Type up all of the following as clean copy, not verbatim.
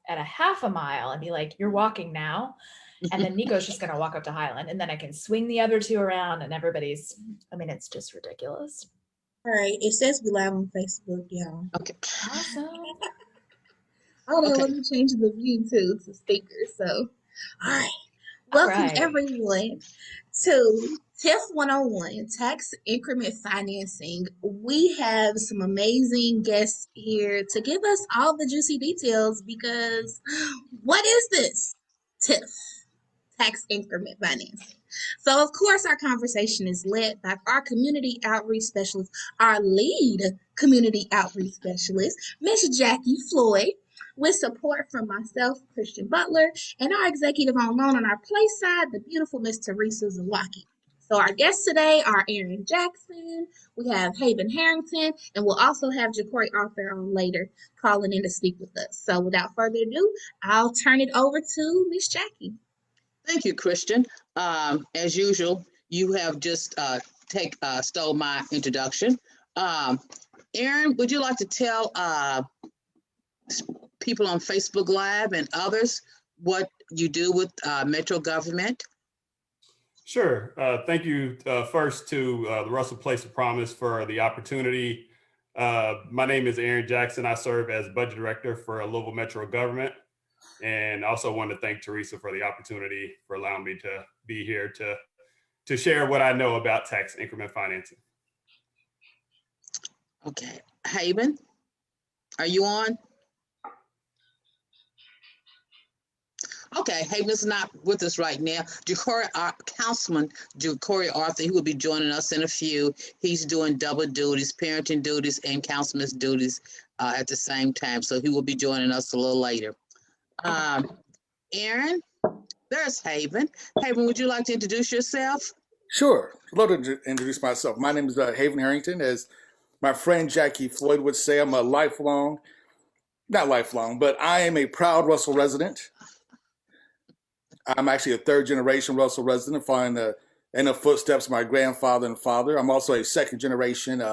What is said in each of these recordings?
at a half a mile and be like, you're walking now. And then Nico's just going to walk up to Highland, and then I can swing the other two around, and everybody's, I mean, it's just ridiculous. All right, it says we live on Facebook, y'all. Okay. Awesome. Oh no, let Okay. me change the view to speakers. So, all right. All Welcome right. everyone to TIF 101, Tax Increment Financing. We have some amazing guests here to give us all the juicy details because what is this TIF, Tax Increment Financing? So, of course, our conversation is led by our community outreach specialist, our lead community outreach specialist, Miss Jackie Floyd, with support from myself, Christian Butler, and our executive on loan on our place side, the beautiful Miss Teresa Zawaki. So our guests today are Aaron Jackson, we have Haven Harrington, and we'll also have Ja'Cory Arthur on later calling in to speak with us. So without further ado, I'll turn it over to Miss Jackie. Thank you, Christian. As usual, you have just stole my introduction. Aaron, would you like to tell people on Facebook Live and others what you do with Metro government? Sure. Thank you first to the Russell Place of Promise for the opportunity. My name is Aaron Jackson. I serve as budget director for Louisville Metro government. And also want to thank Teresa for the opportunity for allowing me to be here to share what I know about tax increment financing. Okay. Haven, are you on? Okay, Haven's not with us right now. Councilman Ja'Cory Arthur, he will be joining us in a few. He's doing double duties, parenting duties and councilman's duties at the same time. So he will be joining us a little later. Aaron, there's Haven. Haven, would you like to introduce yourself? Sure. I'd love to introduce myself. My name is Haven Harrington. As my friend Jackie Floyd would say, I'm a not lifelong, but I am a proud Russell resident. I'm actually a third generation Russell resident, following in the footsteps of my grandfather and father. I'm also a second generation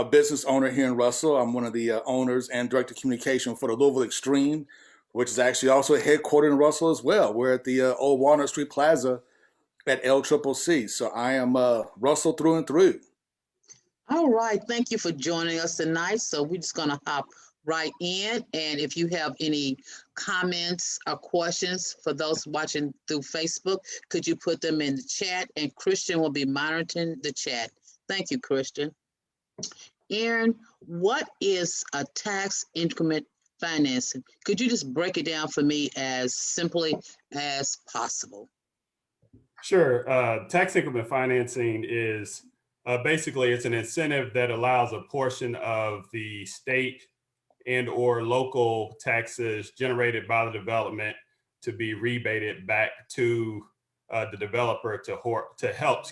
business owner here in Russell. I'm one of the owners and director of communication for the Louisville Extreme, which is actually also headquartered in Russell as well. We're at the old Walnut Street Plaza at LCCC. So I am Russell through and through. All right. Thank you for joining us tonight. So we're just going to hop right in. And if you have any comments or questions for those watching through Facebook, could you put them in the chat? And Christian will be monitoring the chat. Thank you, Christian. Aaron, what is a tax increment financing? Could you just break it down for me as simply as possible? Sure. Tax increment financing is basically it's an incentive that allows a portion of the state and or local taxes generated by the development to be rebated back to the developer to help,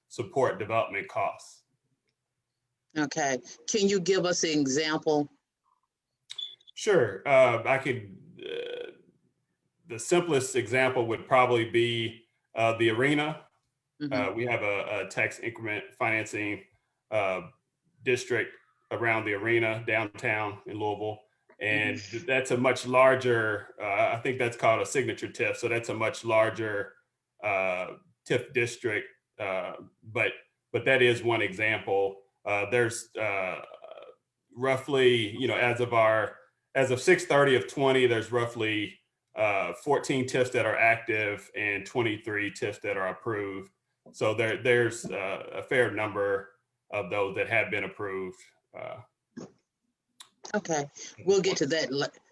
support development costs. Okay. Can you give us an example? Sure. I could. The simplest example would probably be the arena. Mm-hmm. We have a tax increment financing district around the arena downtown in Louisville. And that's a much larger, I think that's called a signature TIF. So that's a much larger TIF district. But that is one example. There's roughly, as of 6/30 of 20, there's roughly 14 TIFs that are active and 23 TIFs that are approved. So there's a fair number of those that have been approved. Okay, we'll get to that.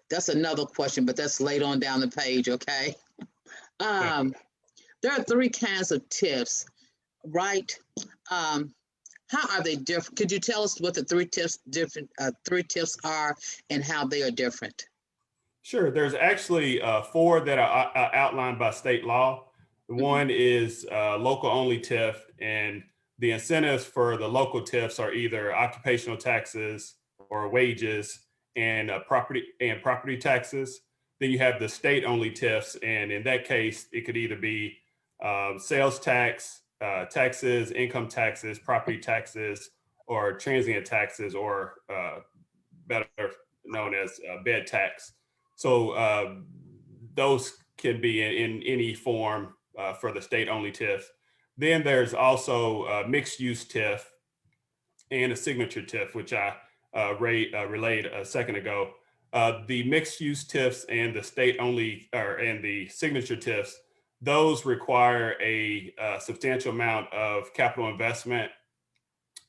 That's another question, but that's later on down the page, okay? There are three kinds of TIFs, right? How are they different? Could you tell us what the three TIFs are and how they are different? Sure, there's actually four that are outlined by state law. One is local only TIF, and the incentives for the local TIFs are either occupational taxes or wages and property taxes. Then you have the state only TIFs, and in that case, it could either be sales tax, taxes, income taxes, property taxes, or transient taxes, or better known as bed tax. So those can be in any form for the state-only TIF. Then there's also mixed-use TIF and a signature TIF, which I relayed a second ago. The mixed-use TIFs and the state-only and the signature TIFs, those require a substantial amount of capital investment,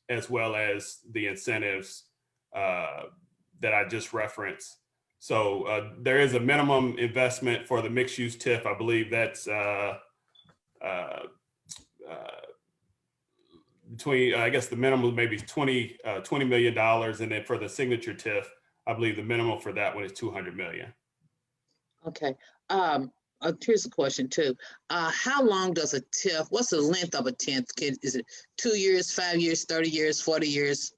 as well as the incentives that I just referenced. So there is a minimum investment for the mixed-use TIF. I believe that's between, I guess the minimum maybe $20 million. And then for the signature TIF, I believe the minimum for that one is 200 million. Okay. Here's a question too. How long does a TIF, what's the length of a TIF? Is it 2 years, 5 years, 30 years, 40 years?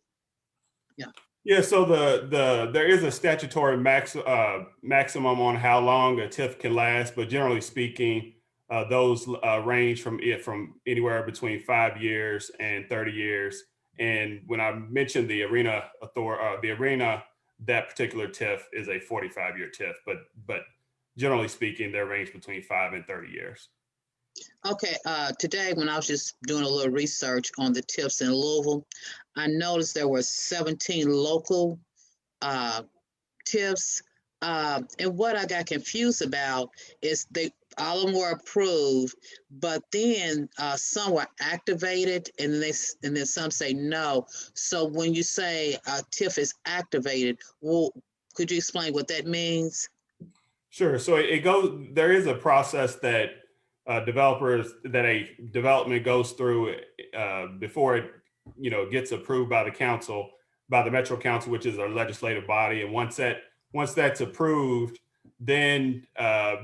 Yeah, so there is a statutory maximum on how long a TIF can last, but generally speaking, those range from anywhere between 5 years and 30 years. And when I mentioned the arena that particular TIF is a 45-year TIF, but generally speaking, they range between 5 and 30 years. Okay, today when I was just doing a little research on the TIFs in Louisville, I noticed there were 17 local TIFs. And what I got confused about is all of them were approved, but then some were activated, and then some say no. So when you say a TIF is activated, well, could you explain what that means? Sure. So there is a process that a development goes through before it, gets approved by the Metro Council, which is our legislative body. And once that's approved, then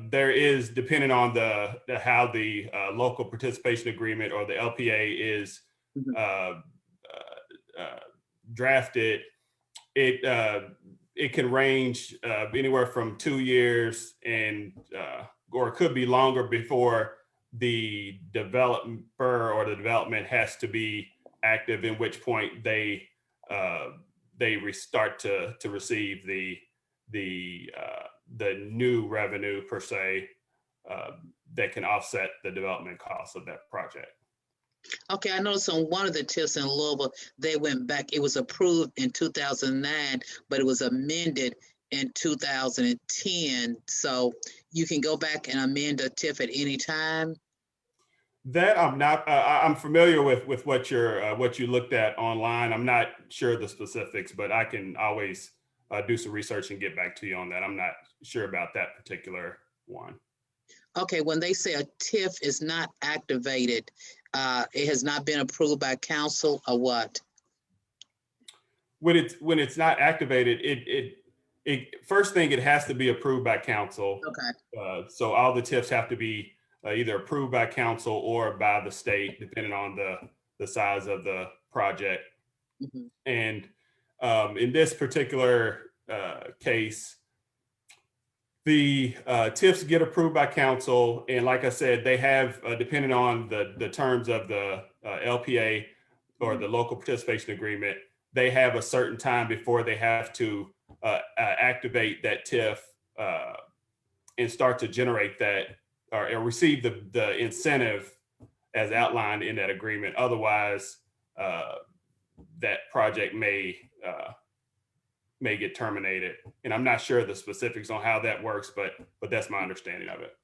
there is, depending on how the local participation agreement or the LPA is drafted, it can range anywhere from 2 years or it could be longer before the developer or the development has to be active, in which point they restart to receive the new revenue per se that can offset the development costs of that project. Okay, I noticed on one of the TIFs in Louisville, they went back, it was approved in 2009, but it was amended in 2010. So you can go back and amend a TIF at any time? That I'm not, I'm familiar with what you looked at online. I'm not sure the specifics, but I can always do some research and get back to you on that. I'm not sure about that particular one. Okay, when they say a TIF is not activated, it has not been approved by council or what? When it's not activated, it first thing, it has to be approved by council. Okay. So all the TIFs have to be either approved by council or by the state, depending on the size of the project. Mm-hmm. And in this particular case, the TIFs get approved by council, and like I said, they have, depending on the terms of the LPA or the local participation agreement, they have a certain time before they have to activate that TIF and start to generate that or receive the incentive as outlined in that agreement. Otherwise, that project may get terminated. And I'm not sure the specifics on how that works, but that's my understanding of it.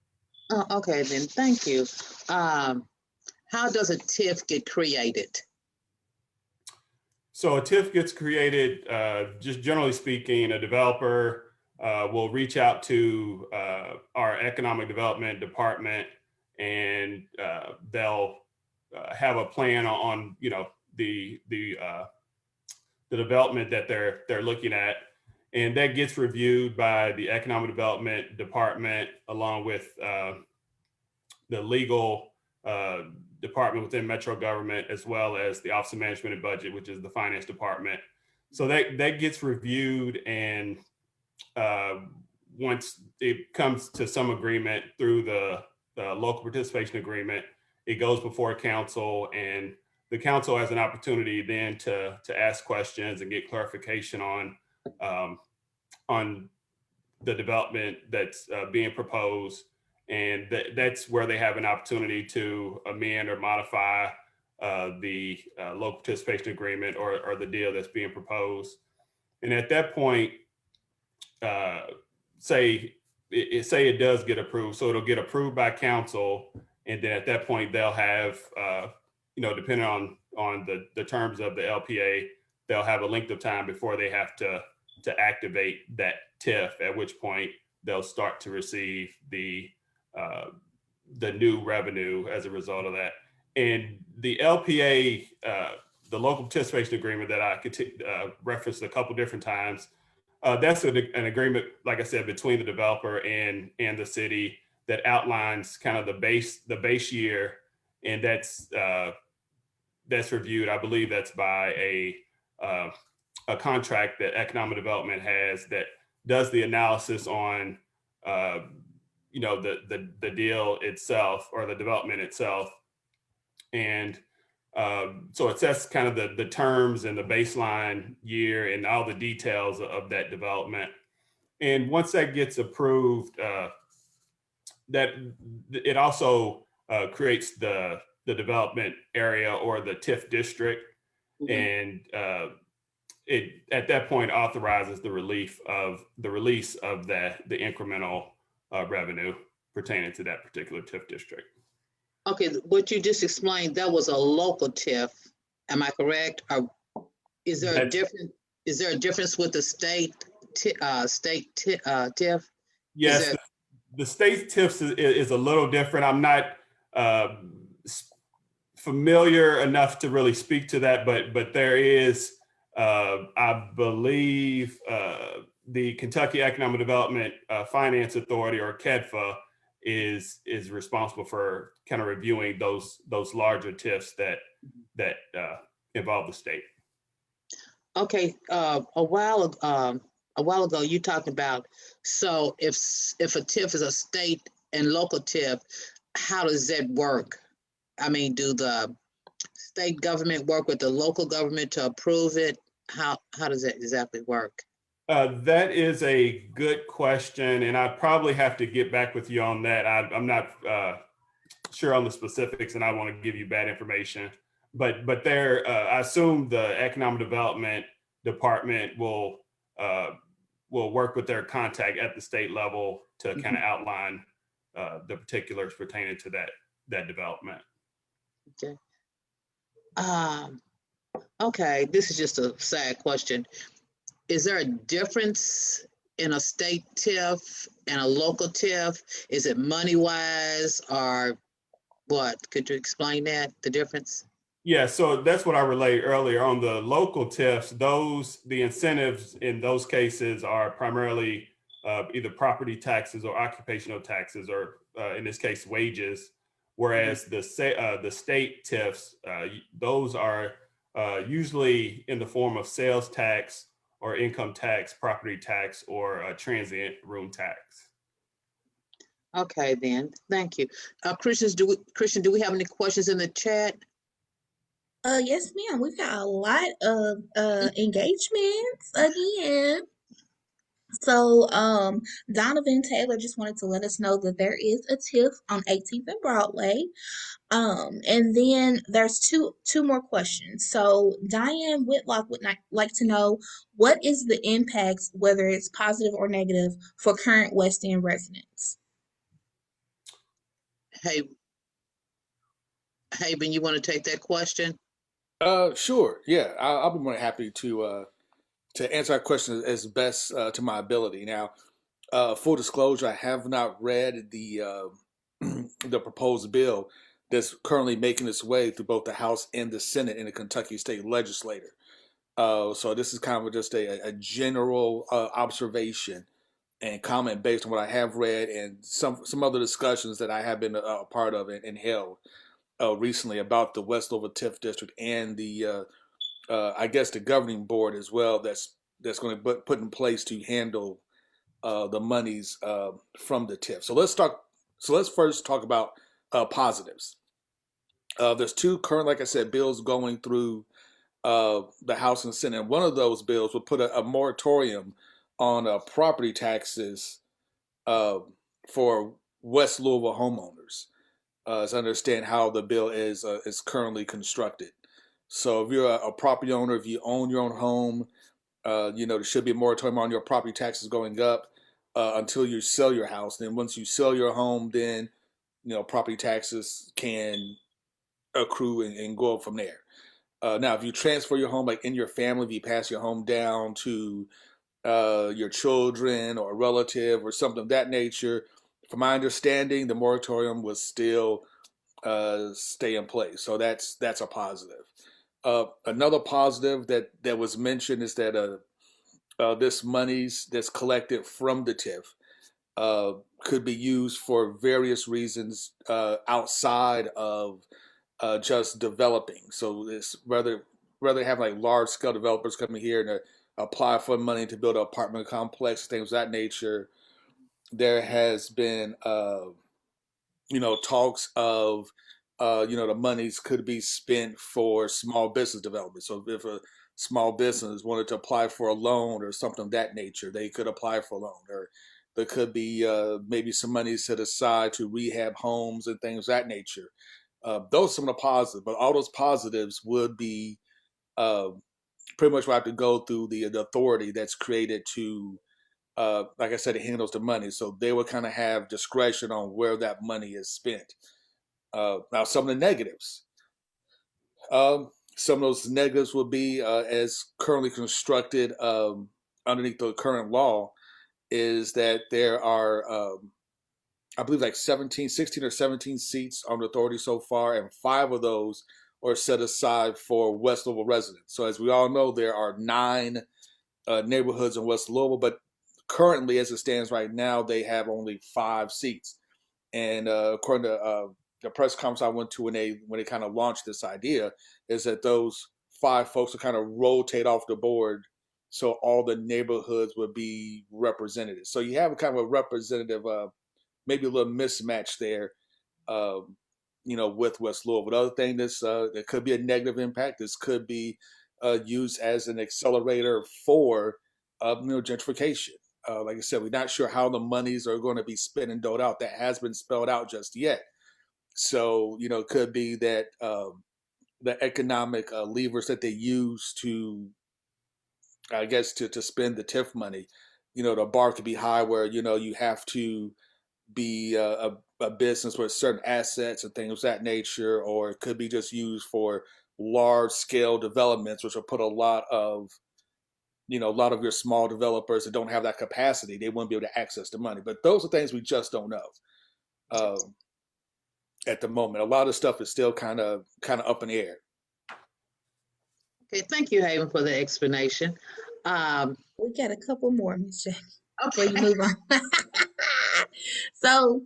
Oh, okay, then thank you. How does a TIF get created? So a TIF gets created, just generally speaking, a developer will reach out to our economic development department, and they'll have a plan on the development that they're looking at, and that gets reviewed by the economic development department along with the legal department within Metro government, as well as the Office of Management and Budget, which is the finance department. So that gets reviewed, and once it comes to some agreement through the local participation agreement, it goes before council, and the council has an opportunity then to ask questions and get clarification on the development that's being proposed, and that's where they have an opportunity to amend or modify the local participation agreement or the deal that's being proposed. And at that point, uh, say it does get approved, so it'll get approved by council, and then at that point they'll have, depending on the terms of the LPA, they'll have a length of time before they have to activate that TIF. At which point they'll start to receive the new revenue as a result of that. And the LPA, the local participation agreement that I referenced a couple different times, that's an agreement, like I said, between the developer and the city that outlines kind of the base year, and that's reviewed. I believe that's by a contract that economic development has that does the analysis on the deal itself or the development itself. And so it sets kind of the terms and the baseline year and all the details of that development. And once that gets approved, that it also creates the development area or the TIF district. And it at that point authorizes the release of the incremental revenue pertaining to that particular TIF district. Okay, what you just explained, that was a local TIF. Am I correct? Or is there a difference? Is there a difference with the state TIF? Yes, the state TIFs is a little different. I'm not familiar enough to really speak to that, but there is, I believe, the Kentucky Economic Development Finance Authority, or KEDFA, is responsible for kind of reviewing those larger TIFs that involve the state. Okay, a while ago you talked about, so if a TIF is a state and local TIF, how does that work? I mean, do the state government work with the local government to approve it? How does that exactly work? That is a good question, and I probably have to get back with you on that. I'm not sure on the specifics, and I want to give you bad information. But there, I assume the economic development department will work with their contact at the state level to kind of outline the particulars pertaining to that development. Okay. Okay, this is just a sad question. Is there a difference in a state TIF and a local TIF? Is it money-wise or what? Could you explain that, the difference? Yeah, so that's what I relayed earlier. On the local TIFs, the incentives in those cases are primarily either property taxes or occupational taxes, or in this case, wages. Whereas the state TIFs, those are usually in the form of sales tax or income tax, property tax, or transient room tax. Okay, then. Thank you. Christian, do we have any questions in the chat? Yes, ma'am. We've got a lot of engagements again. So, Donovan Taylor just wanted to let us know that there is a TIF on 18th and Broadway. And then there's two more questions. So Diane Whitlock would like to know, what is the impact, whether it's positive or negative, for current West End residents? Hey, Ben, you want to take that question? Sure. Yeah, I'll be more than happy to answer that question as best to my ability. Now, full disclosure, I have not read the the proposed bill that's currently making its way through both the House and the Senate in the Kentucky State Legislature. So this is kind of just a general observation and comment based on what I have read and some other discussions that I have been a part of and held recently about the Westover TIF district and the I guess the governing board as well that's going to be put in place to handle the monies from the TIF. So let's first talk about positives. There's two current, like I said, bills going through the House and Senate. And one of those bills would put a moratorium on property taxes for West Louisville homeowners. To understand how the bill is currently constructed. So if you're a property owner, if you own your own home, there should be a moratorium on your property taxes going up until you sell your house. Then once you sell your home, then property taxes can accrue and go up from there. Now, if you transfer your home, like in your family, if you pass your home down to your children or a relative or something of that nature, from my understanding, the moratorium was still stay in place. So that's a positive. Another positive that was mentioned is that this monies that's collected from the TIF could be used for various reasons outside of just developing. So it's rather have like large scale developers coming here and apply for money to build an apartment complex, things of that nature. There has been talks of the monies could be spent for small business development. So if a small business wanted to apply for a loan or something of that nature, they could apply for a loan. Or there could be maybe some money set aside to rehab homes and things of that nature. Those are some of the positives, but all those positives would be pretty much have to go through the authority that's created to, like I said, it handles the money. So they would kind of have discretion on where that money is spent. Now, some of the negatives. Some of those negatives would be, as currently constructed underneath the current law, is that there are, I believe, like 16 or 17 seats on the authority so far, and 5 of those are set aside for West Louisville residents. So as we all know, there are 9 neighborhoods in West Louisville, but currently, as it stands right now, they have only 5 seats. And according to the press conference I went to when they kind of launched this idea, is that those 5 folks will kind of rotate off the board, so all the neighborhoods would be represented. So you have kind of a representative, maybe a little mismatch there, with West Louisville. The other thing that could be a negative impact. This could be used as an accelerator for gentrification. Like I said, we're not sure how the monies are going to be spent and doled out. That has been spelled out just yet. So, it could be that the economic levers that they use to, I guess, to spend the TIF money, the bar could be high where, you have to be a business with certain assets and things of that nature, or it could be just used for large scale developments, which will put a lot of your small developers that don't have that capacity, they wouldn't be able to access the money. But those are things we just don't know at the moment. A lot of stuff is still kind of up in the air. Okay, thank you, Haven, for the explanation. We got a couple more, Miss Jackie, Okay. before you move on. So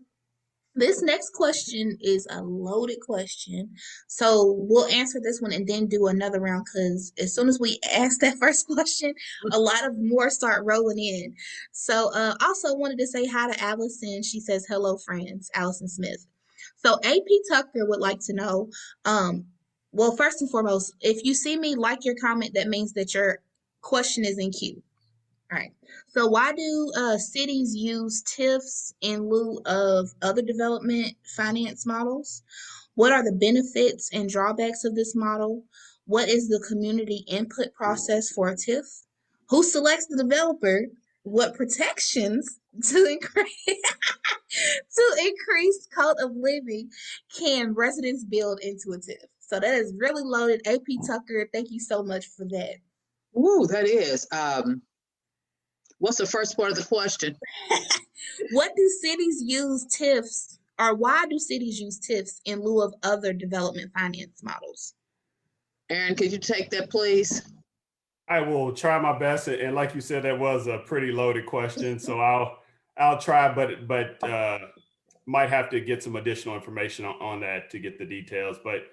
this next question is a loaded question. So we'll answer this one and then do another round, because as soon as we ask that first question, a lot of more start rolling in. So also wanted to say hi to Allison. She says, hello, friends, Allison Smith. So AP Tucker would like to know, well, first and foremost, if you see me like your comment, that means that your question is in queue. All right. So why do cities use TIFs in lieu of other development finance models? What are the benefits and drawbacks of this model? What is the community input process for a TIF? Who selects the developer? What protections to increase cost of living can residents build into a TIF? So that is really loaded. AP Tucker, thank you so much for that. Ooh, that is. What's the first part of the question? What do cities use TIFs, or why do cities use TIFs in lieu of other development finance models? Aaron, could you take that, please? I will try my best, and like you said, that was a pretty loaded question. So I'll try, but might have to get some additional information on that to get the details. But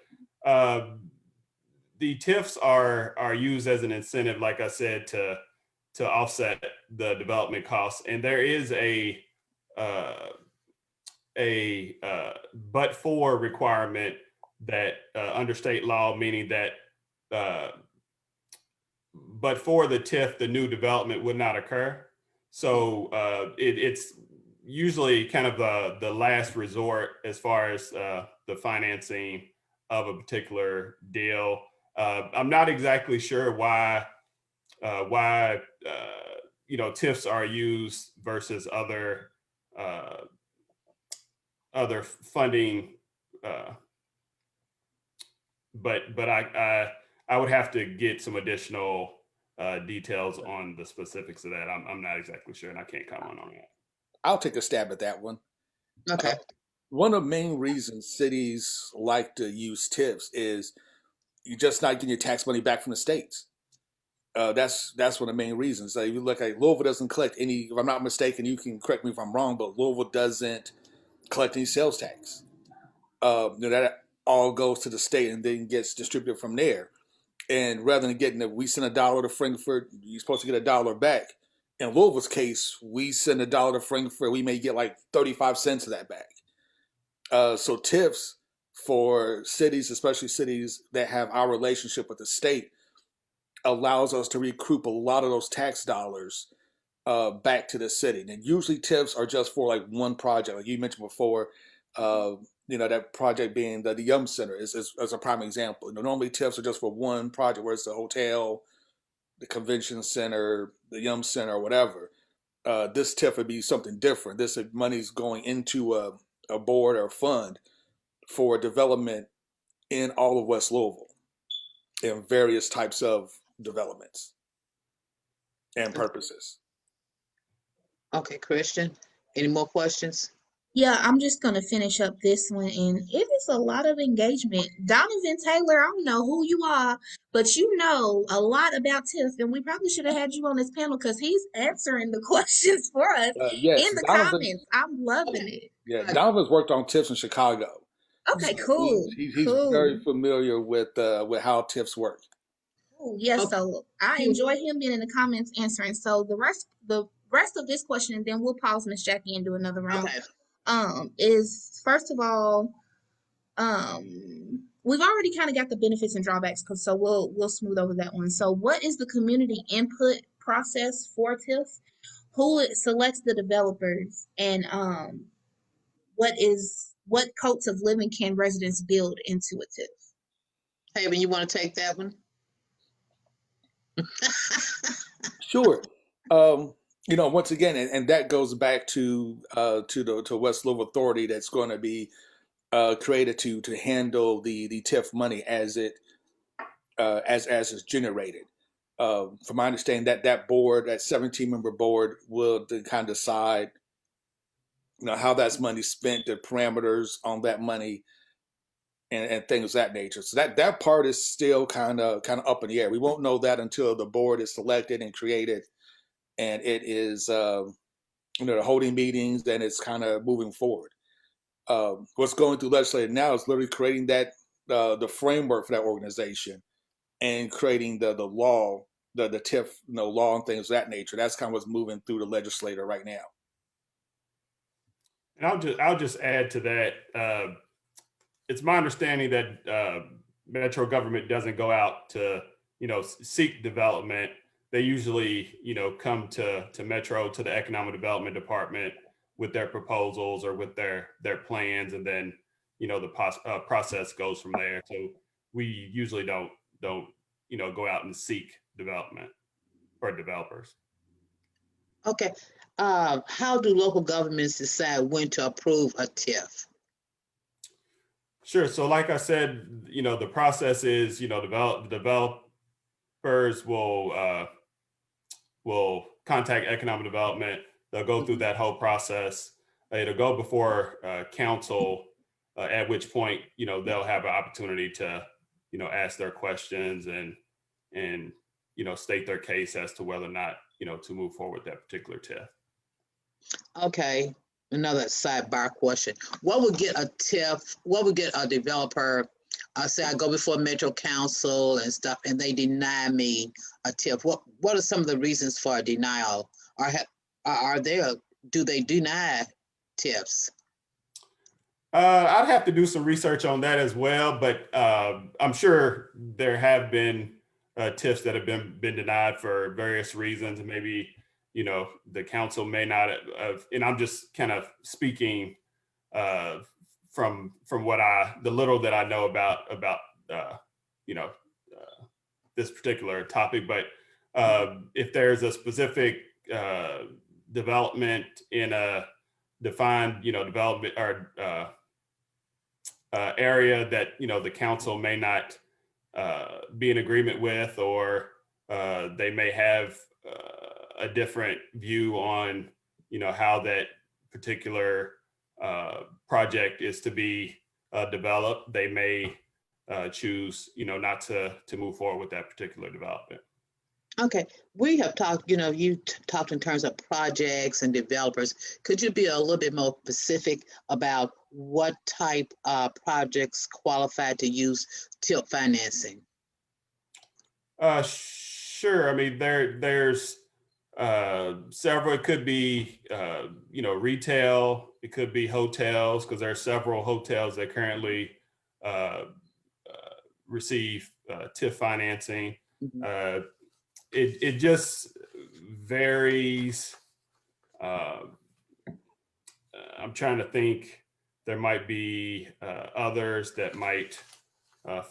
the TIFs are used as an incentive, like I said, to offset the development costs, and there is a but for requirement that under state law, meaning that but for the TIF, the new development would not occur. So it's usually kind of the last resort as far as the financing of a particular deal. I'm not exactly sure why TIFs are used versus other funding, but I would have to get some additional details on the specifics of that. I'm not exactly sure, and I can't comment on that. I'll take a stab at that one. Okay. One of the main reasons cities like to use TIFs is you're just not getting your tax money back from the states. That's one of the main reasons. Like, you look at Louisville doesn't collect any. If I'm not mistaken, you can correct me if I'm wrong, but Louisville doesn't collect any sales tax. That all goes to the state and then gets distributed from there. And rather than getting we send $1 to Frankfurt, you're supposed to get $1 back. In Louisville's case, we send $1 to Frankfurt, we may get like 35 cents of that back. So TIFs for cities, especially cities that have our relationship with the state, allows us to recoup a lot of those tax dollars back to the city. And usually TIFs are just for like one project, like you mentioned before. That project being the Yum Center is a prime example. Normally TIFs are just for one project, where it's the hotel, the convention center, the Yum Center, or whatever. This TIF would be something different. This money's going into a board or a fund for development in all of West Louisville in various types of developments and purposes. Okay, Christian, any more questions? Yeah, I'm just gonna finish up this one, and it is a lot of engagement. Donovan Taylor, I don't know who you are, but you know a lot about TIF, and we probably should have had you on this panel because he's answering the questions for us Yes, in the Donovan. comments. I'm loving it. Yeah, Donovan's worked on TIFs in Chicago. Okay, cool. He's cool. very familiar with how TIFs work. Cool. Yes, Okay. so I enjoy him being in the comments answering. So the rest of this question, and then we'll pause Miss Jackie and do another round. Okay. Is first of all, we've already kind of got the benefits and drawbacks, so we'll smooth over that one. So what is the community input process for TIF? Who selects the developers, and what codes of living can residents build into a TIF? Haven, you want to take that one? Sure. Once again, and that goes back to West Louisville Authority that's going to be created to handle the TIF money as it's generated. From my understanding, that board, that 17-member board, will kind of decide, how that's money spent, the parameters on that money, and things of that nature. So that part is still kind of up in the air. We won't know that until the board is selected and created, and it is the holding meetings, and it's kind of moving forward. What's going through legislature now is literally creating that the framework for that organization and creating the law, the TIF law and things of that nature. That's kind of what's moving through the legislature right now. And I'll just add to that. It's my understanding that Metro government doesn't go out to seek development. They usually come to Metro, to the Economic Development Department, with their proposals or with their plans, and then the process goes from there. So we usually don't go out and seek development or developers. Okay. How do local governments decide when to approve a TIF? Sure. So like I said, the process is, developers will contact economic development. They'll go through that whole process. It'll go before council, at which point, they'll have an opportunity to, ask their questions and state their case as to whether or not, to move forward with that particular TIF. Okay. Another sidebar question. What would get a TIF, what would get a developer, say I go before Metro Council and stuff, and they deny me a TIF? What are some of the reasons for a denial? Do they deny TIFs? I'd have to do some research on that as well, but I'm sure there have been TIFs that have been denied for various reasons. Maybe the council may not have, and I'm just kind of speaking from what the little that I know about you know this particular topic. But if there's a specific development in a defined development or area that the council may not be in agreement with, or they may have a different view on how that particular project is to be developed, they may choose not to move forward with that particular development. Okay, we have talked, you talked in terms of projects and developers. Could you be a little bit more specific about what type of projects qualify to use TIF financing? Sure. I mean, there's several. It could be retail. It could be hotels, because there are several hotels that currently receive TIF financing. Mhm. It just varies. I'm trying to think. There might be others that might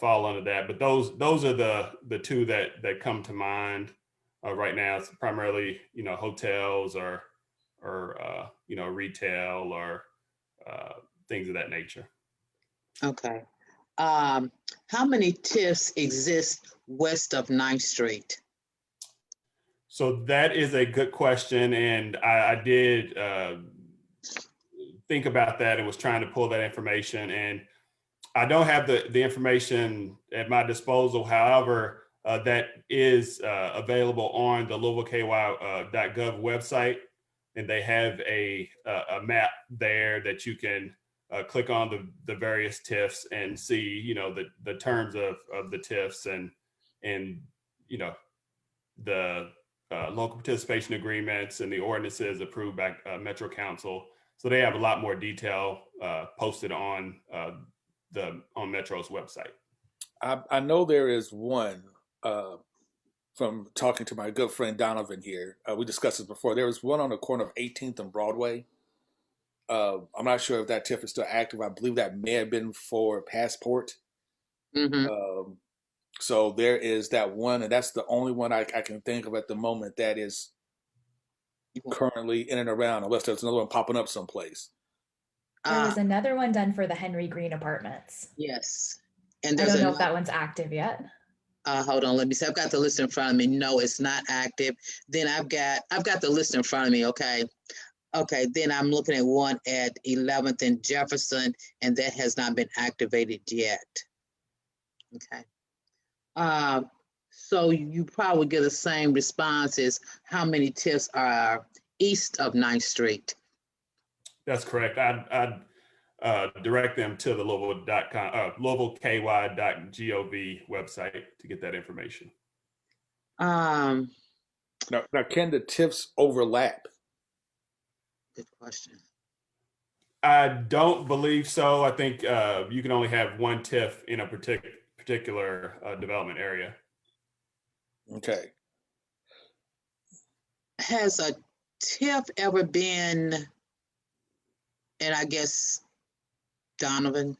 fall under that, but those are the two that come to mind right now. It's primarily hotels or retail or things of that nature. Okay. How many TIFs exist west of 9th Street? So that is a good question, and I did think about that and was trying to pull that information, and I don't have the information at my disposal. However, that is available on the louisvilleky.gov website, and they have a map there that you can click on the various TIFs and see the terms of the TIFs and the local participation agreements and the ordinances approved by Metro Council. So they have a lot more detail posted on Metro's website. I know there is one from talking to my good friend Donovan here. We discussed this before. There was one on the corner of 18th and Broadway. I'm not sure if that TIF is still active. I believe that may have been for Passport. Mm-hmm. So there is that one, and that's the only one I can think of at the moment that is currently in and around, unless there's another one popping up someplace. There was another one done for the Henry Green Apartments. Yes. And I there's don't know if that one's active yet. Hold on, let me see. I've got the list in front of me. No, it's not active. Then I've got the list in front of me. Okay. Then I'm looking at one at 11th and Jefferson, and that has not been activated yet. Okay. So you probably get the same responses. How many TIFs are east of 9th Street? That's correct. I'd direct them to the louisvilleky.gov website to get that information. Now, can the TIFs overlap? Good question. I don't believe so. I think you can only have one TIF in a particular development area. Okay. Has a TIF ever been, and I guess Haven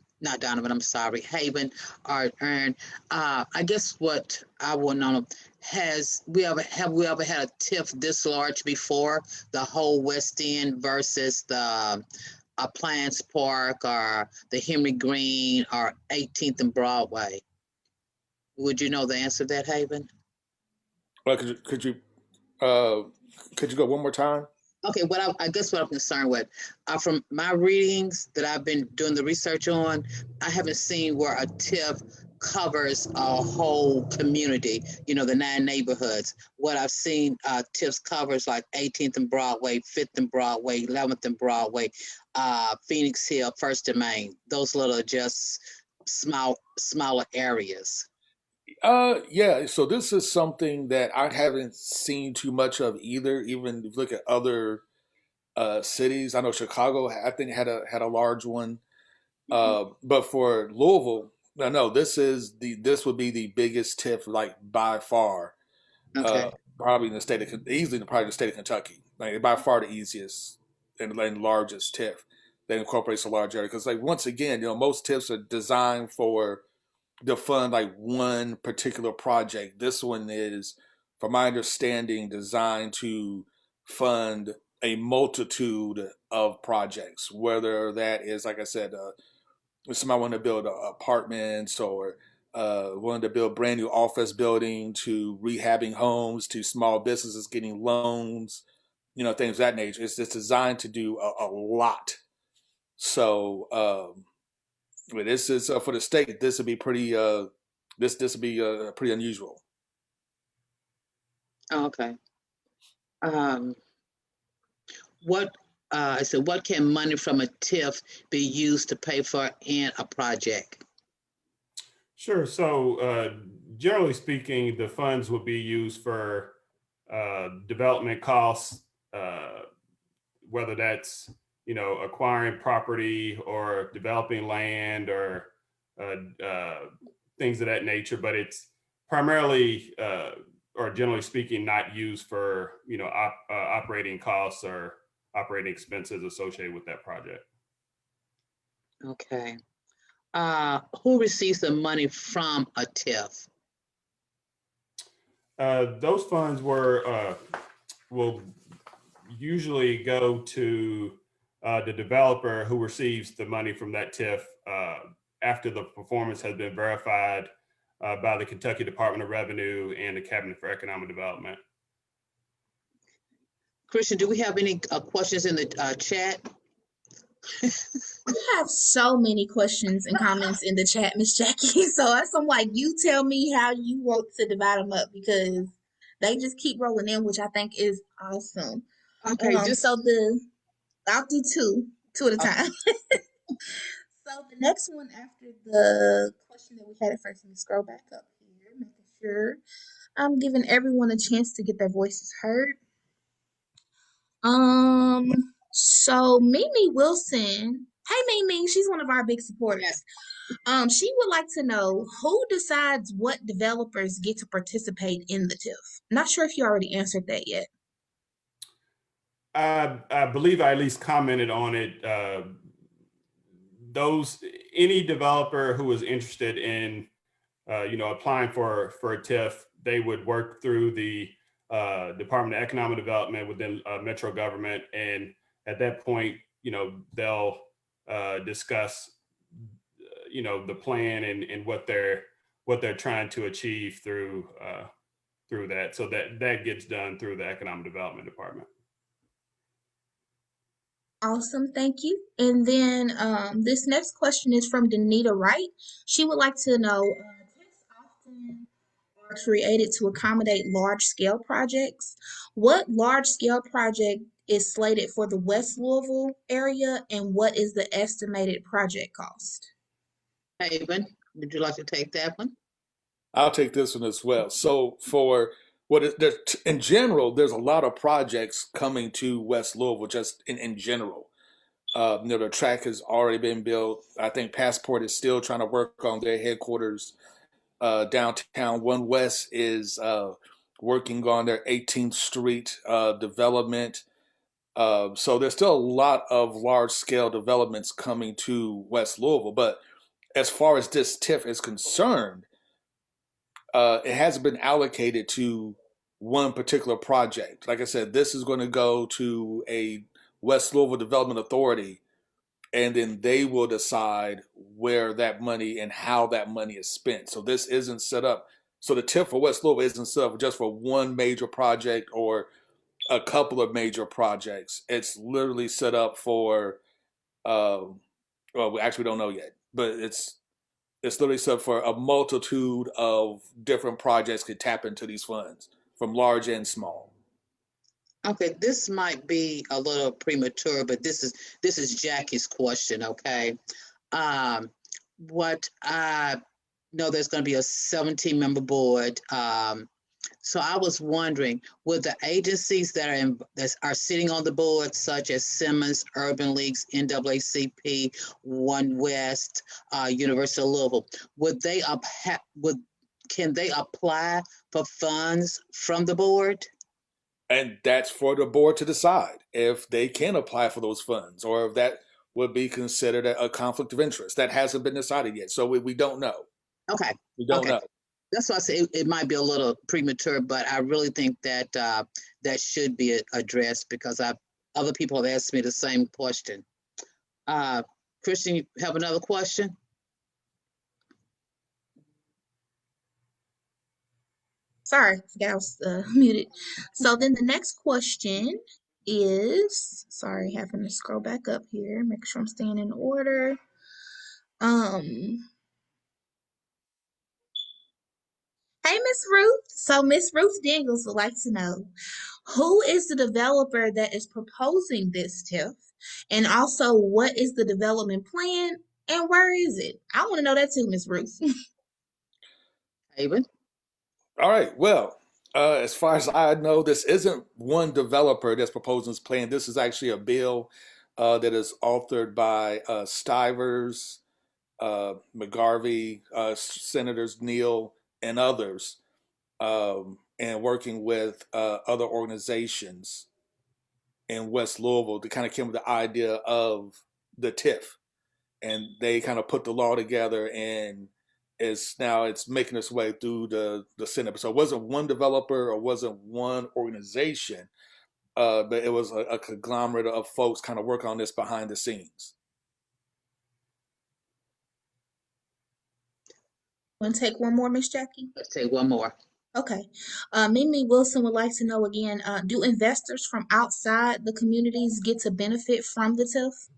or Ern, I guess what I want to know, have we ever had a TIF this large before? The whole West End versus the Appliance Park or the Henry Green or 18th and Broadway? Would you know the answer to that, Haven? Well, could you go one more time? Okay, I guess what I'm concerned with, from my readings that I've been doing the research on, I haven't seen where a TIF covers a whole community, the 9 neighborhoods. What I've seen, TIFs covers like 18th and Broadway, 5th and Broadway, 11th and Broadway, Phoenix Hill, 1st and Main. Those little just smaller areas. Yeah, so this is something that I haven't seen too much of either. Even if you look at other cities, I know Chicago, I think had a large one. But for Louisville, no, this would be the biggest TIF, like by far. Okay. probably in the state of easily probably the state of Kentucky. Like by far the easiest and largest TIF that incorporates a large area. Because like once again, most TIFs are designed to fund like one particular project. This one is, from my understanding, designed to fund a multitude of projects, whether that is, like I said, if somebody wanted to build apartments or wanted to build brand new office building to rehabbing homes to small businesses getting loans, things of that nature. It's designed to do a lot. So, but this is for the state. This would be pretty. This would be pretty unusual. Okay. Um, what what can money from a TIF be used to pay for in a project? Sure. So, generally speaking, the funds would be used for development costs, whether that's acquiring property or developing land or things of that nature. But it's primarily, or generally speaking, not used for operating costs or operating expenses associated with that project. Okay. Who receives the money from a TIF? Those funds will usually go to the developer who receives the money from that TIF after the performance has been verified by the Kentucky Department of Revenue and the Cabinet for Economic Development. Christian, do we have any questions in the chat? I have so many questions and comments in the chat, Miss Jackie. So I'm like, you tell me how you want to divide them up because they just keep rolling in, which I think is awesome. Okay, I'll do two at a time. So the next one after the question that we had at first, let me scroll back up here, making sure I'm giving everyone a chance to get their voices heard. So Mimi Wilson, hey Mimi, she's one of our big supporters. She would like to know who decides what developers get to participate in the TIF. Not sure if you already answered that yet. I believe I at least commented on it. Any developer who is interested in applying for a TIF, they would work through the Department of Economic Development within Metro government, and at that point, they'll discuss the plan and what they're trying to achieve through that. So that gets done through the Economic Development Department. Awesome, thank you. And then this next question is from Danita Wright. She would like to know, TIFs often are created to accommodate large-scale projects. What large-scale project is slated for the West Louisville area, and what is the estimated project cost? Haven, would you like to take that one? I'll take this one as well. So for in general, there's a lot of projects coming to West Louisville just in general. The track has already been built. I think Passport is still trying to work on their headquarters downtown. One West is working on their 18th Street development. So there's still a lot of large scale developments coming to West Louisville. But as far as this TIF is concerned, it hasn't been allocated to one particular project. Like I said, this is going to go to a West Louisville Development Authority, and then they will decide where that money and how that money is spent. So this isn't set up. So the TIF for West Louisville isn't set up just for one major project or a couple of major projects. It's literally set up for, well, we actually don't know yet, but it's literally set up for a multitude of different projects could tap into these funds, from large and small. Okay, this might be a little premature, but this is Jackie's question. Okay, what I know, there's going to be a 17-member board. So I was wondering, would the agencies that are sitting on the board, such as Simmons, Urban Leagues, NAACP, One West, University of Louisville, can they apply for funds from the board? And that's for the board to decide if they can apply for those funds or if that would be considered a conflict of interest. That hasn't been decided yet. So we don't know. Okay. We don't Okay. know. That's why I say it might be a little premature, but I really think that that should be addressed because other people have asked me the same question. Christian, you have another question? Sorry, forgot I was muted. So then the next question is, sorry, having to scroll back up here, make sure I'm staying in order. Hey, Miss Ruth. So Miss Ruth Daniels would like to know, who is the developer that is proposing this TIF? And also, what is the development plan and where is it? I want to know that too, Miss Ruth. Haven? All right. Well, as far as I know, this isn't one developer that's proposing this plan. This is actually a bill that is authored by Stivers, McGarvey, Senators Neal, and others, and working with other organizations in West Louisville to kind of came with the idea of the TIF. And they kind of put the law together and it's making its way through the Senate. So it wasn't one developer or wasn't one organization, but it was a conglomerate of folks kind of working on this behind the scenes. Want to take one more, Miss Jackie? Let's take one more. Okay. Mimi Wilson would like to know again, do investors from outside the communities get to benefit from the TIF?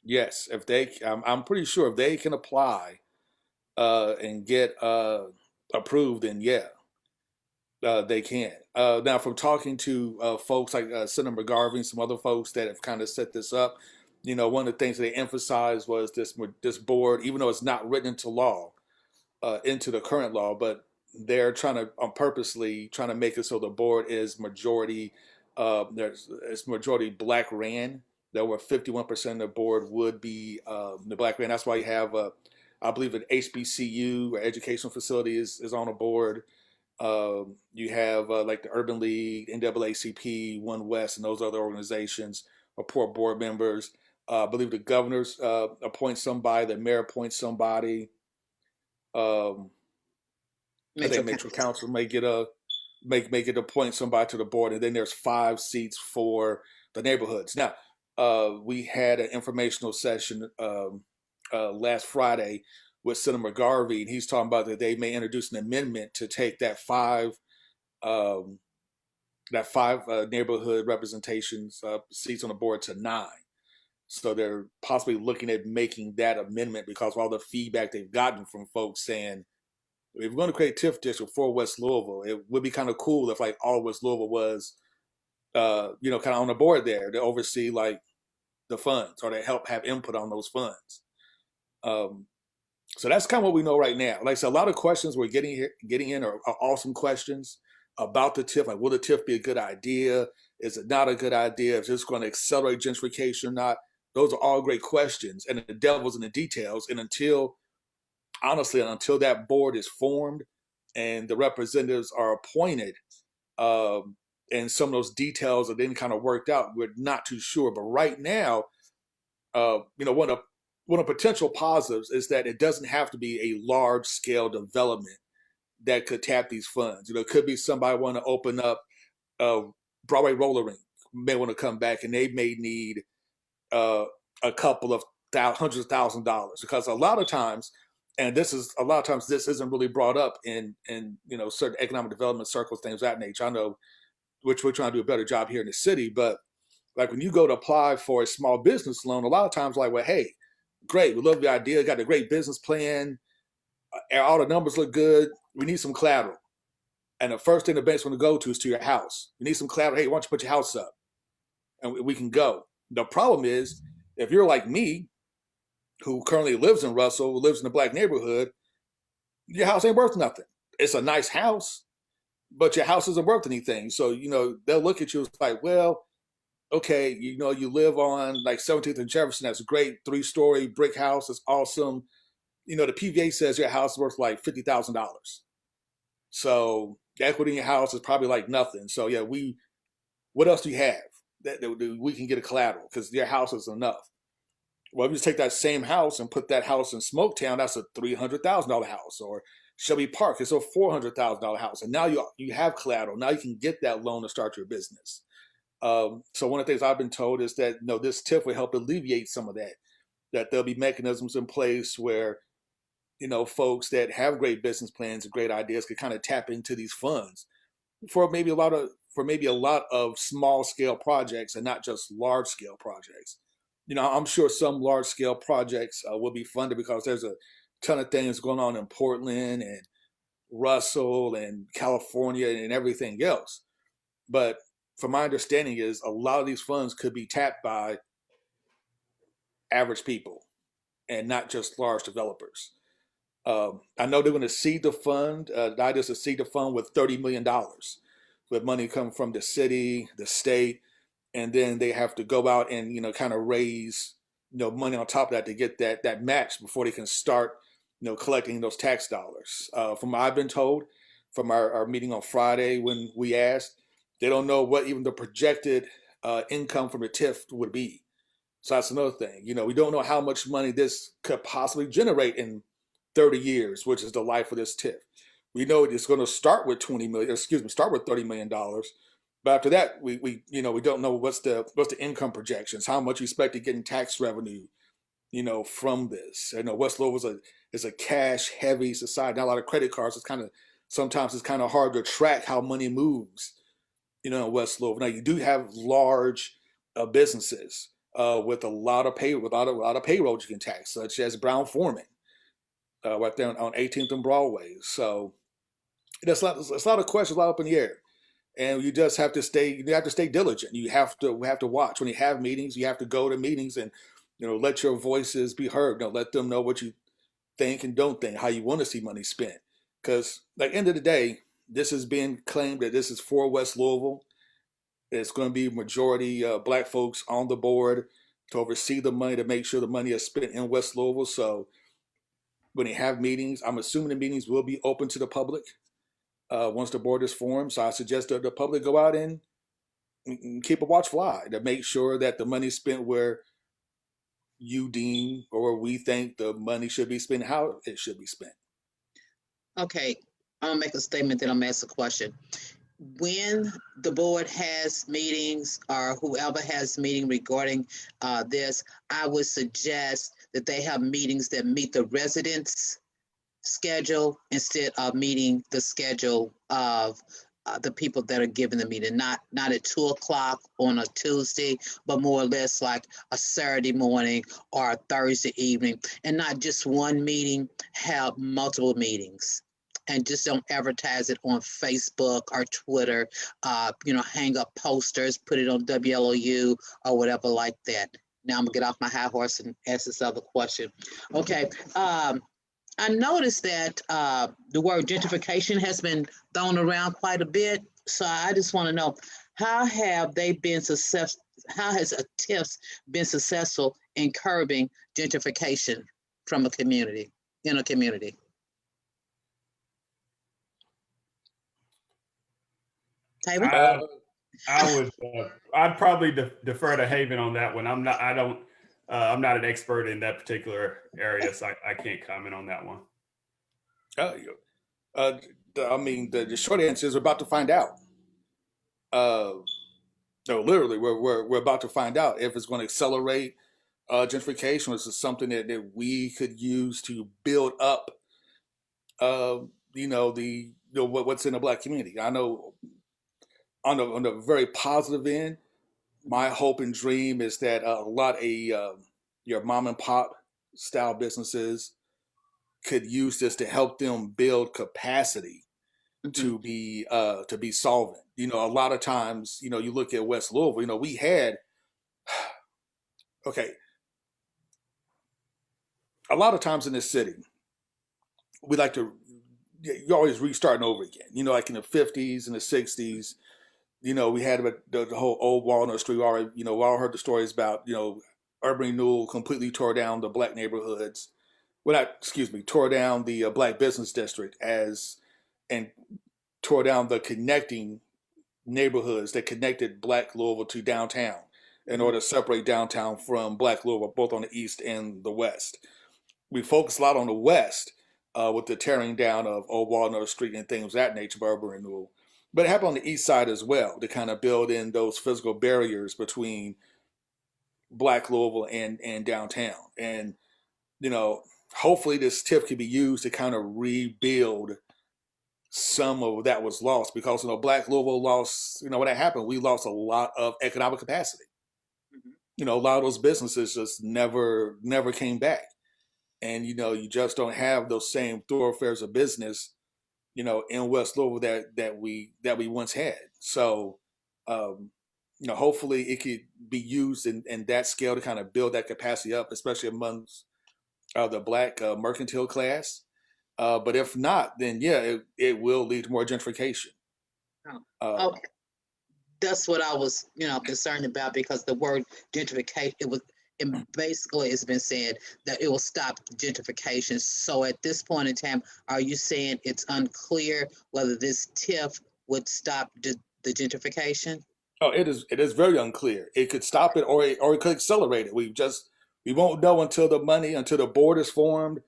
Yes, if they, I'm pretty sure if they can apply and get approved, then yeah, they can. Now, from talking to folks like Senator McGarvey and some other folks that have kind of set this up, you know, one of the things they emphasized was this board, even though it's not written into law, into the current law, but they're trying to purposely trying to make it so the board is majority. It's majority Black ran. There were 51% of the board would be the Black ran. That's why you have, I believe, an HBCU or educational facility is on a board. You have like the Urban League, NAACP, One West, and those other organizations report board members. I believe the governors appoint somebody, the mayor appoints somebody. I think Metro Council may get appoint somebody to the board, and then there's 5 seats for the neighborhoods. Now, we had an informational session last Friday with Senator McGarvey, and he's talking about that they may introduce an amendment to take that five neighborhood representations seats on the board to 9. So they're possibly looking at making that amendment because of all the feedback they've gotten from folks saying, if we're going to create a TIF district for West Louisville, it would be kind of cool if like all West Louisville was, kind of on the board there to oversee like the funds or to help have input on those funds. So that's kind of what we know right now. Like I said, a lot of questions we're getting in are awesome questions about the TIF. Like, will the TIF be a good idea? Is it not a good idea? Is this going to accelerate gentrification or not? Those are all great questions, and the devil's in the details. And until that board is formed and the representatives are appointed, and some of those details are then kind of worked out, we're not too sure. But right now, one of the potential positives is that it doesn't have to be a large scale development that could tap these funds. It could be somebody want to open up a Broadway roller rink, may want to come back, and they may need a couple of hundreds of $1,000s, because a lot of times this isn't really brought up in certain economic development circles, things of that nature. I know, which we're trying to do a better job here in the city, but like when you go to apply for a small business loan, a lot of times like, well, hey, great, we love the idea, got a great business plan, all the numbers look good, we need some collateral. And the first thing the bank's going to go to is to your house. You need some collateral. Hey, why don't you put your house up? And we can go. The problem is, if you're like me, who currently lives in Russell, lives in a Black neighborhood, your house ain't worth nothing. It's a nice house, but your house isn't worth anything. So, they'll look at you as like, well, okay, you live on like 17th and Jefferson. That's a great 3-story brick house. It's awesome. The PVA says your house is worth like $50,000. So the equity in your house is probably like nothing. So yeah, what else do you have that we can get a collateral? Because your house is enough. Well, if you just take that same house and put that house in Smoketown, that's a $300,000 house. Or Shelby Park, it's a $400,000 house. And now you have collateral. Now you can get that loan to start your business. So one of the things I've been told is that this TIF will help alleviate some of that. That there'll be mechanisms in place where folks that have great business plans and great ideas can kind of tap into these funds for maybe a lot of small scale projects and not just large scale projects. I'm sure some large scale projects will be funded because there's a ton of things going on in Portland and Russell and California and everything else. But from my understanding is a lot of these funds could be tapped by average people and not just large developers. I know they're going to seed the fund. The idea is to seed the fund with $30 million, with money coming from the city, the state, and then they have to go out and kind of raise money on top of that to get that match before they can start collecting those tax dollars. From what I've been told from our meeting on Friday when we asked, they don't know what even the projected income from the TIF would be. So that's another thing. We don't know how much money this could possibly generate in 30 years, which is the life of this TIF. We know it's going to start with start with $30 million. But after that, we don't know what's the income projections, how much you expect to get in tax revenue, from this. West Louisville is a cash heavy society. Not a lot of credit cards. Sometimes it's kind of hard to track how money moves, in West Louisville. Now you do have large businesses with a lot of payroll you can tax, such as Brown Foreman, right there on 18th and Broadway. So there's a lot of questions, a lot up in the air. And you just have to stay diligent. You have to watch. When you have meetings, you have to go to meetings and let your voices be heard. Let them know what you think and don't think, how you want to see money spent. Because at the end of the day, this is being claimed that this is for West Louisville. It's going to be majority black folks on the board to oversee the money, to make sure the money is spent in West Louisville. So when you have meetings, I'm assuming the meetings will be open to the public once the board is formed. So I suggest that the public go out and keep a watchful eye to make sure that the money is spent where you deem or we think the money should be spent, how it should be spent. Okay, I'm gonna make a statement, then I'm gonna ask a question. When the board has meetings or whoever has meeting regarding this, I would suggest that they have meetings that meet the residents' schedule instead of meeting the schedule of the people that are giving the meeting, not at 2:00 on a Tuesday, but more or less like a Saturday morning or a Thursday evening, and not just one meeting, have multiple meetings. And just don't advertise it on Facebook or Twitter, hang up posters, put it on WLOU or whatever like that. Now I'm gonna get off my high horse and ask this other question. Okay, I noticed that the word gentrification has been thrown around quite a bit. So I just want to know, how have they been successful? How has a TIF been successful in curbing gentrification from a community, in a community? I would. I'd probably defer to Haven on that one. I'm not an expert in that particular area, so I can't comment on that one. The short answer is we're about to find out. No, literally, we're about to find out if it's going to accelerate gentrification, or is it something that we could use to build up, what's in the black community. I know on the very positive end, my hope and dream is that a lot of your mom and pop style businesses could use this to help them build capacity to be solvent. A lot of times, you look at West Louisville, we had okay. A lot of times in this city, we like to you're always restarting over again. Like in the 50s and the 60s, we had the whole old Walnut Street. We all heard the stories about, urban renewal completely tore down the black neighborhoods. Tore down the black business district as and tore down the connecting neighborhoods that connected Black Louisville to downtown in order to separate downtown from Black Louisville, both on the east and the west. We focused a lot on the west with the tearing down of Old Walnut Street and things of that nature for urban renewal. But it happened on the east side as well to kind of build in those physical barriers between Black Louisville and downtown. And, hopefully this TIF can be used to kind of rebuild some of that was lost because, Black Louisville lost, when that happened, we lost a lot of economic capacity. A lot of those businesses just never came back. And, you just don't have those same thoroughfares of business, in West Louisville that we once had. So, hopefully it could be used in that scale to kind of build that capacity up, especially amongst the Black mercantile class. But if not, then yeah, it will lead to more gentrification. Okay. That's what I was, concerned about, because the word gentrification, basically it's been said that it will stop gentrification. So at this point in time, are you saying it's unclear whether this TIF would stop the gentrification? Oh, it is very unclear. It could stop it, or it could accelerate it. We won't know until the board is formed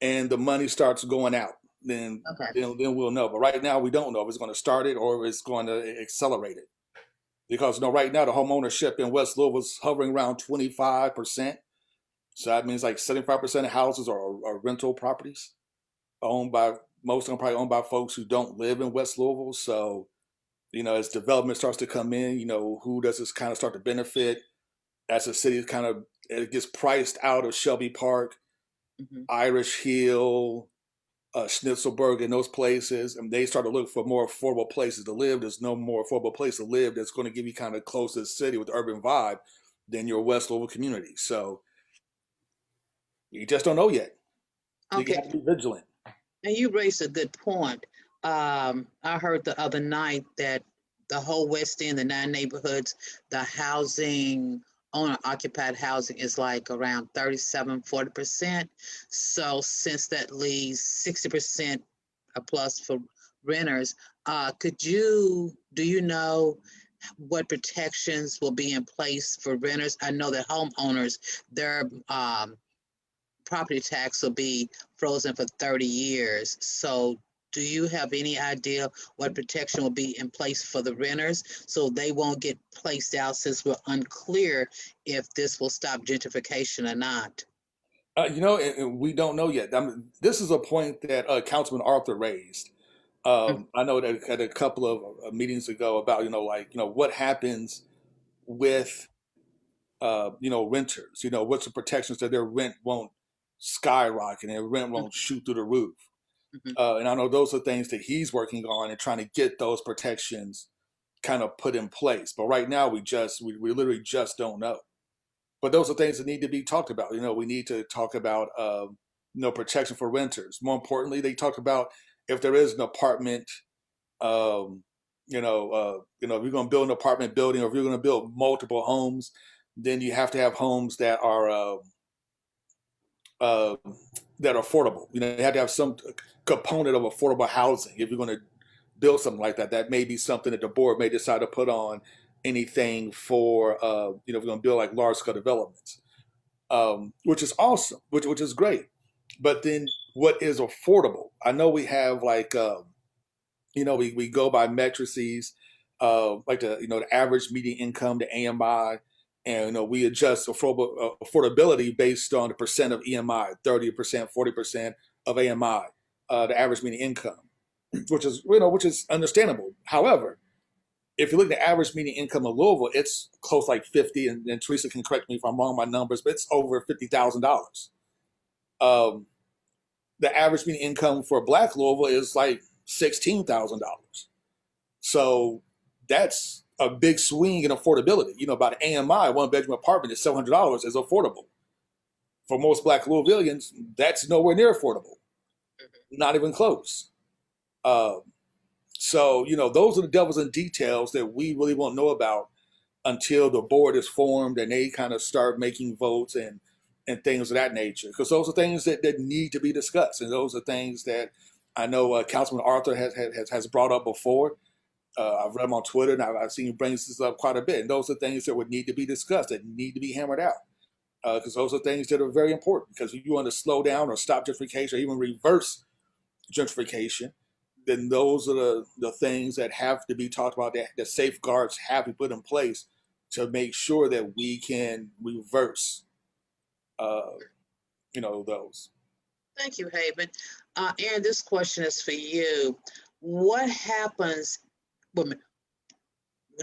and the money starts going out. Then we'll know. But right now we don't know if it's going to start it or if it's going to accelerate it. Because right now the home ownership in West Louisville is hovering around 25%. So that means like 75% of houses are rental properties most of them probably owned by folks who don't live in West Louisville. So, as development starts to come in, who does this kind of start to benefit as the city it gets priced out of Shelby Park, Irish Hill, Schnitzelburg, and those places, and they start to look for more affordable places to live. There's no more affordable place to live that's going to give you kind of close to the city with the urban vibe than your West Louisville community. So you just don't know yet. So you have to be vigilant. And you raised a good point. I heard the other night that the whole West End, the 9 neighborhoods, the housing, owner-occupied housing is like around 40%. So since that leaves 60% plus for renters, do you know what protections will be in place for renters? I know that homeowners, their property tax will be frozen for 30 years. So do you have any idea what protection will be in place for the renters so they won't get placed out, since we're unclear if this will stop gentrification or not? We don't know yet. This is a point that Councilman Arthur raised. I know that at a couple of meetings ago about, what happens with, renters, what's the protections that their rent won't skyrocket and their rent won't shoot through the roof. And I know those are things that he's working on and trying to get those protections kind of put in place. But right now we literally just don't know. But those are things that need to be talked about. We need to talk about, protection for renters. More importantly, they talk about if there is an apartment, if you're going to build an apartment building, or if you're going to build multiple homes, then you have to have homes that are affordable. You have to have some component of affordable housing if you're going to build something like that. That may be something that the board may decide to put on anything for, if we're going to build like large scale developments, which is awesome, which is great. But then what is affordable? I know we have like, we go by matrices, like the average median income, the AMI, and we adjust affordability based on the percent of EMI, 30%, 40% of AMI, the average median income, which is understandable. However, if you look at the average median income of Louisville, it's close like 50, and Teresa can correct me if I'm wrong on my numbers, but it's over $50,000. The average median income for Black Louisville is like $16,000. So that's a big swing in affordability. By the AMI, one bedroom apartment is $700 is affordable. For most Black Louisvillians, that's nowhere near affordable. Not even close. So, those are the devils in details that we really won't know about until the board is formed and they kind of start making votes and things of that nature. Because those are things that need to be discussed. And those are things that I know Councilman Arthur has brought up before. I've read him on Twitter, and I've seen him bring this up quite a bit. And those are things that would need to be discussed, that need to be hammered out, because those are things that are very important. Because if you want to slow down or stop gentrification or even reverse gentrification, then those are the things that have to be talked about, that the safeguards have to be put in place to make sure that we can reverse, those. Thank you, Haven. Aaron, this question is for you. What happens, well,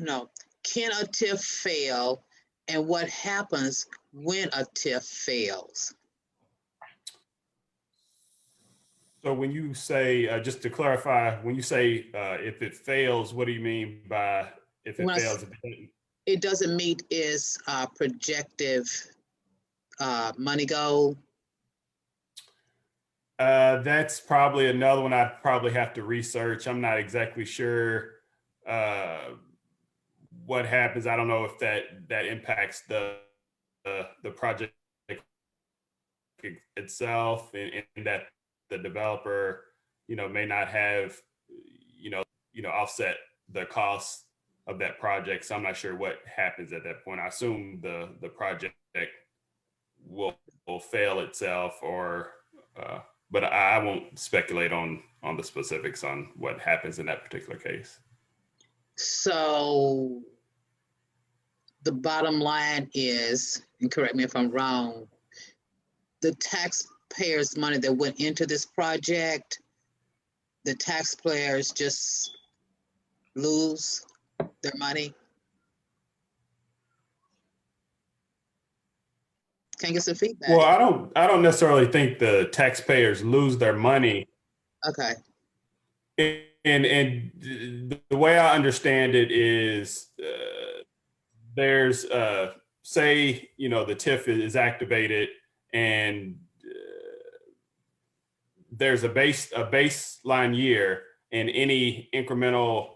no, can a TIF fail, and what happens when a TIF fails? So when you say, just to clarify, when you say if it fails, what do you mean by if it When fails? it doesn't meet its projective money goal? That's probably another one I'd probably have to research. I'm not exactly sure what happens. I don't know if that impacts the project itself, and that the developer, may not have, offset the cost of that project. So I'm not sure what happens at that point. I assume the project will fail itself, or but I won't speculate on the specifics on what happens in that particular case. So the bottom line is, and correct me if I'm wrong, the taxpayers' money that went into this project, the taxpayers just lose their money? Can I get some feedback? Well, I don't necessarily think the taxpayers lose their money. Okay. And the way I understand it is, there's say, the TIF is activated, and there's a baseline year, and any incremental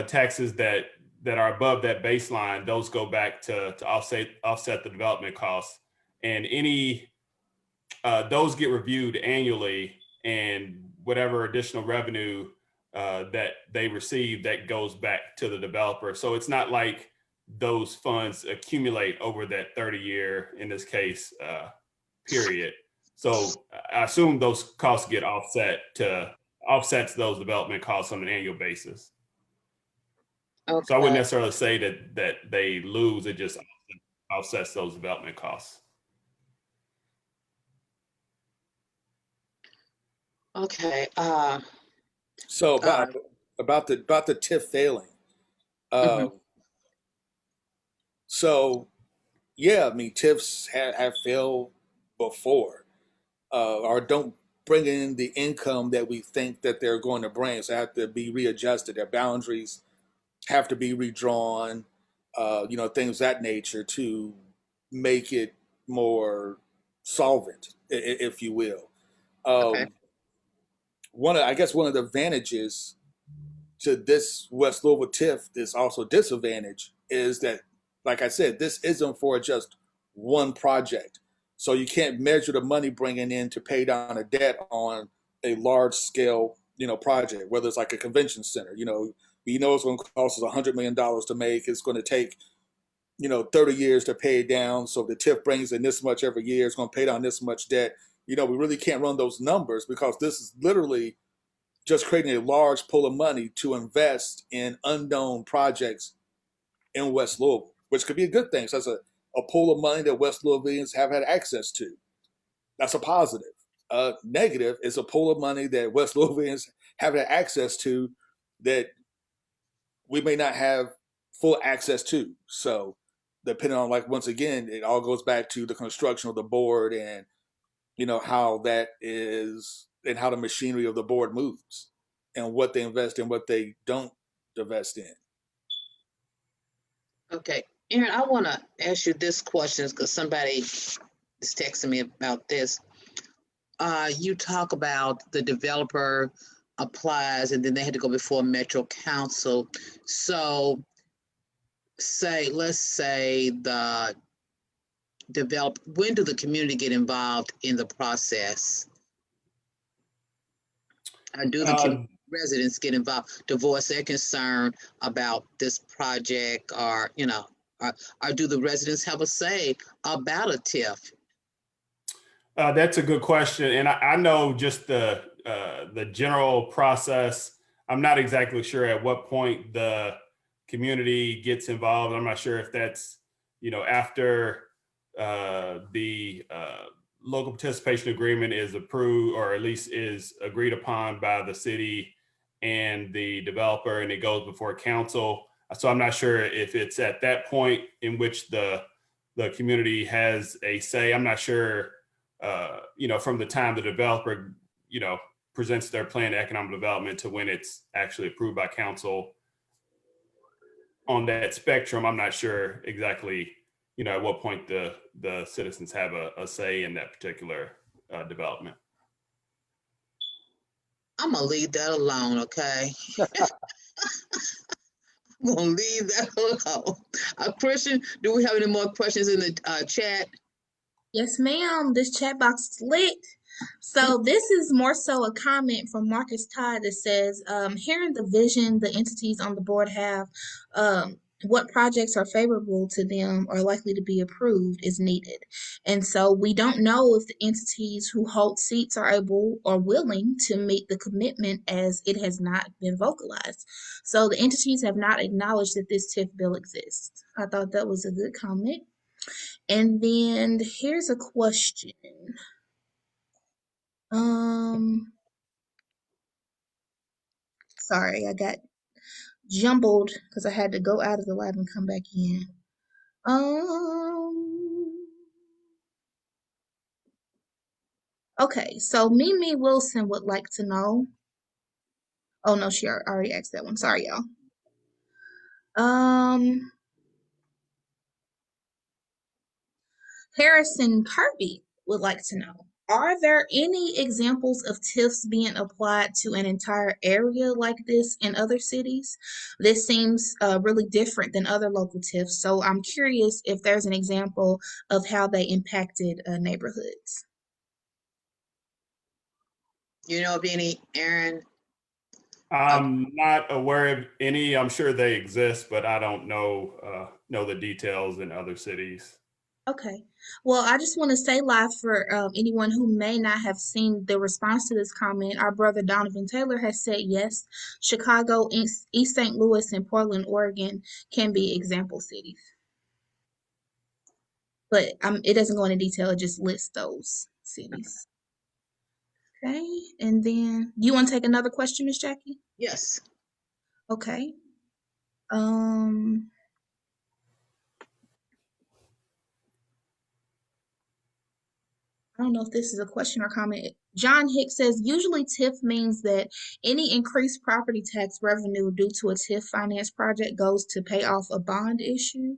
taxes that are above that baseline, those go back to offset the development costs, and any those get reviewed annually, and whatever additional revenue that they receive, that goes back to the developer. So it's not like those funds accumulate over that 30-year, in this case, period. So I assume those costs get offsets those development costs on an annual basis. Okay. So I wouldn't necessarily say that they lose, it just offsets those development costs. Okay. So about the TIF failing. So yeah, I mean, TIFs have failed before, or don't bring in the income that we think that they're going to bring. So have to be readjusted. Their boundaries have to be redrawn. Things of that nature to make it more solvent, if you will. Okay. One of the advantages to this West Louisville TIF, this also disadvantage, is that, like I said, this isn't for just one project. So you can't measure the money bringing in to pay down a debt on a large scale, project, whether it's like a convention center. It's going to cost us $100 million to make. It's going to take, 30 years to pay it down. So the TIF brings in this much every year. It's going to pay down this much debt. We really can't run those numbers, because this is literally just creating a large pool of money to invest in unknown projects in West Louisville, which could be a good thing. So that's a pool of money that West Louisvillians have had access to. That's a positive. Negative is a pool of money that West Louisvillians have had access to that we may not have full access to. So depending on, once again, it all goes back to the construction of the board, and how that is, and how the machinery of the board moves, and what they invest in, what they don't invest in. Okay. Aaron, I want to ask you this question because somebody is texting me about this. You talk about the developer applies, and then they had to go before Metro Council. So let's say the when do the community get involved in the process? Or do the residents get involved to voice their concern about this project, or or do the residents have a say about a TIF? That's a good question, and I know just the general process. I'm not exactly sure at what point the community gets involved. I'm not sure if that's after the local participation agreement is approved, or at least is agreed upon by the city and the developer, and it goes before council. So I'm not sure if it's at that point in which the community has a say. I'm not sure. From the time the developer, presents their plan to economic development to when it's actually approved by council on that spectrum, I'm not sure exactly, at what point the citizens have a say in that particular development. I'm gonna leave that alone, okay? I'm gonna leave that alone. Christian, do we have any more questions in the chat? Yes, ma'am. This chat box is lit. So this is more so a comment from Marcus Todd that says, hearing the vision the entities on the board have, what projects are favorable to them or likely to be approved is needed. And so we don't know if the entities who hold seats are able or willing to meet the commitment, as it has not been vocalized. So the entities have not acknowledged that this TIF bill exists. I thought that was a good comment. And then here's a question. Sorry, I got jumbled because I had to go out of the lab and come back in. Okay, so Mimi Wilson would like to know. Oh no, she already asked that one. Sorry, y'all. Harrison Kirby would like to know, are there any examples of TIFs being applied to an entire area like this in other cities? This seems really different than other local TIFs, so I'm curious if there's an example of how they impacted neighborhoods. You know of any, Aaron? I'm not aware of any. I'm sure they exist, but I don't know the details in other cities. Okay. Well, I just want to say live for anyone who may not have seen the response to this comment, our brother Donovan Taylor has said yes, Chicago, East St. Louis, and Portland, Oregon can be example cities. But it doesn't go into detail, it just lists those cities. Okay. And then, you want to take another question, Miss Jackie? Yes. Okay. I don't know if this is a question or comment. John Hicks says, usually TIF means that any increased property tax revenue due to a TIF finance project goes to pay off a bond issue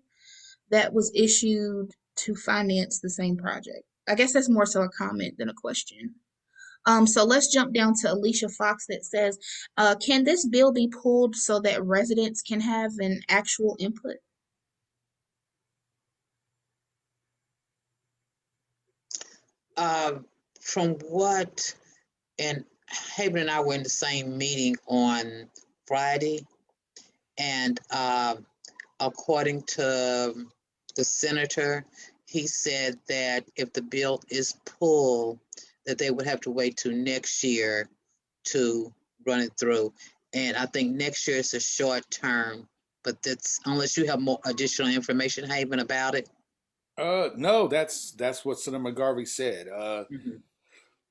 that was issued to finance the same project. I guess that's more so a comment than a question. So let's jump down to Alicia Fox that says, can this bill be pulled so that residents can have an actual input? From what, and Haven and I were in the same meeting on Friday, and according to the senator, he said that if the bill is pulled, that they would have to wait till next year to run it through. And I think next year is a short term, but that's unless you have more additional information, Haven, about it. No, that's what Senator McGarvey said.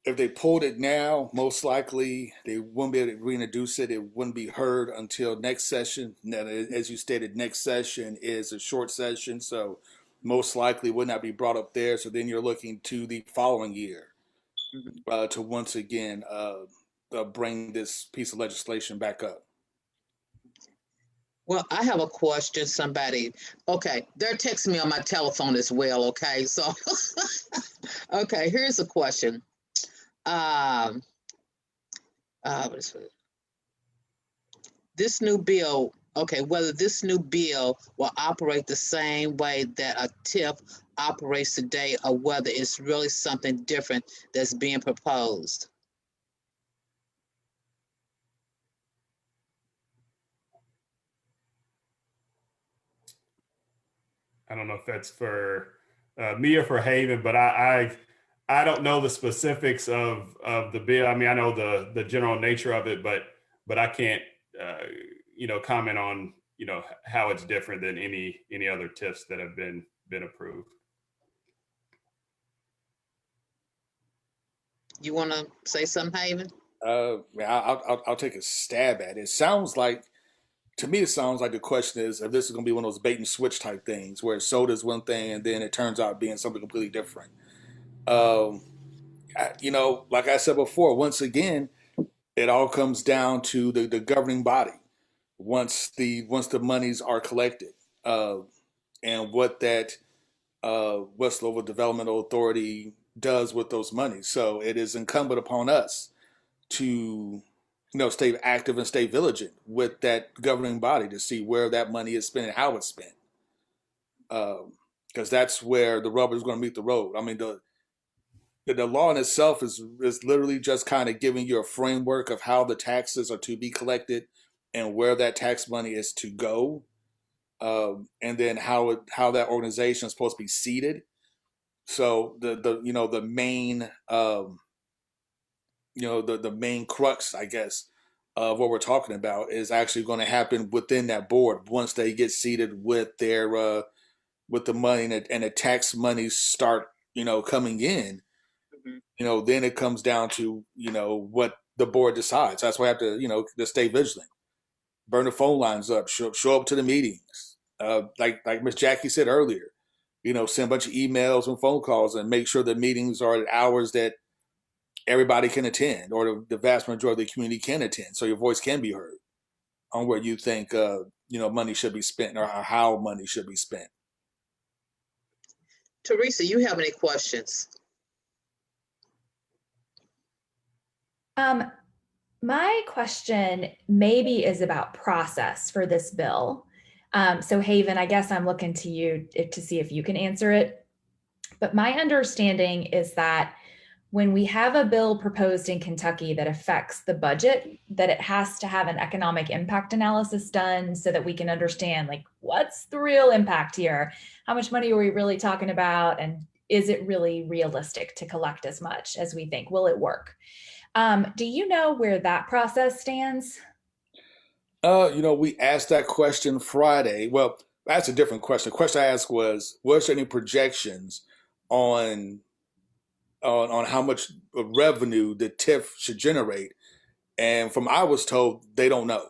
If they pulled it now, most likely they wouldn't be able to reintroduce it. It wouldn't be heard until next session. Now, as you stated, next session is a short session, so most likely would not be brought up there. So then you're looking to the following year to once again bring this piece of legislation back up. Well, I have a question. Okay, they're texting me on my telephone as well. Okay, so, okay, here's a question. This new bill, whether this new bill will operate the same way that a TIF operates today, or whether it's really something different that's being proposed. I don't know if that's for me or for Haven, but I don't know the specifics of the bill. I mean, I know the general nature of it, but I can't comment on how it's different than any other TIFs that have been approved. You want to say something, Haven? I'll take a stab at it. To me, it sounds like the question is if this is going to be one of those bait and switch type things where it's sold as one thing and then it turns out being something completely different. Like I said before, once again, it all comes down to the governing body once the monies are collected, and what that West Louisville Developmental Authority does with those monies. So it is incumbent upon us to stay active and stay vigilant with that governing body to see where that money is spent and how it's spent, because that's where the rubber is going to meet the road. I mean, the law in itself is literally just kind of giving you a framework of how the taxes are to be collected and where that tax money is to go, and then how that organization is supposed to be seated. So the main the main crux, I guess, of what we're talking about is actually going to happen within that board once they get seated with their with the money and the tax monies start coming in. Then it comes down to what the board decides. That's why I have to to stay vigilant, burn the phone lines up, show up to the meetings, like Miss Jackie said earlier. Send a bunch of emails and phone calls and make sure the meetings are at hours that everybody can attend, or the vast majority of the community can attend, so your voice can be heard on where you think money should be spent or how money should be spent. Teresa, you have any questions? My question maybe is about process for this bill. So Haven, I guess I'm looking to you to see if you can answer it. But my understanding is that when we have a bill proposed in Kentucky that affects the budget, that it has to have an economic impact analysis done so that we can understand, like, what's the real impact here? How much money are we really talking about? And is it really realistic to collect as much as we think? Will it work? Do you know where that process stands? We asked that question Friday. Well, that's a different question. The question I asked was there any projections on how much revenue the TIF should generate? And from I was told, they don't know.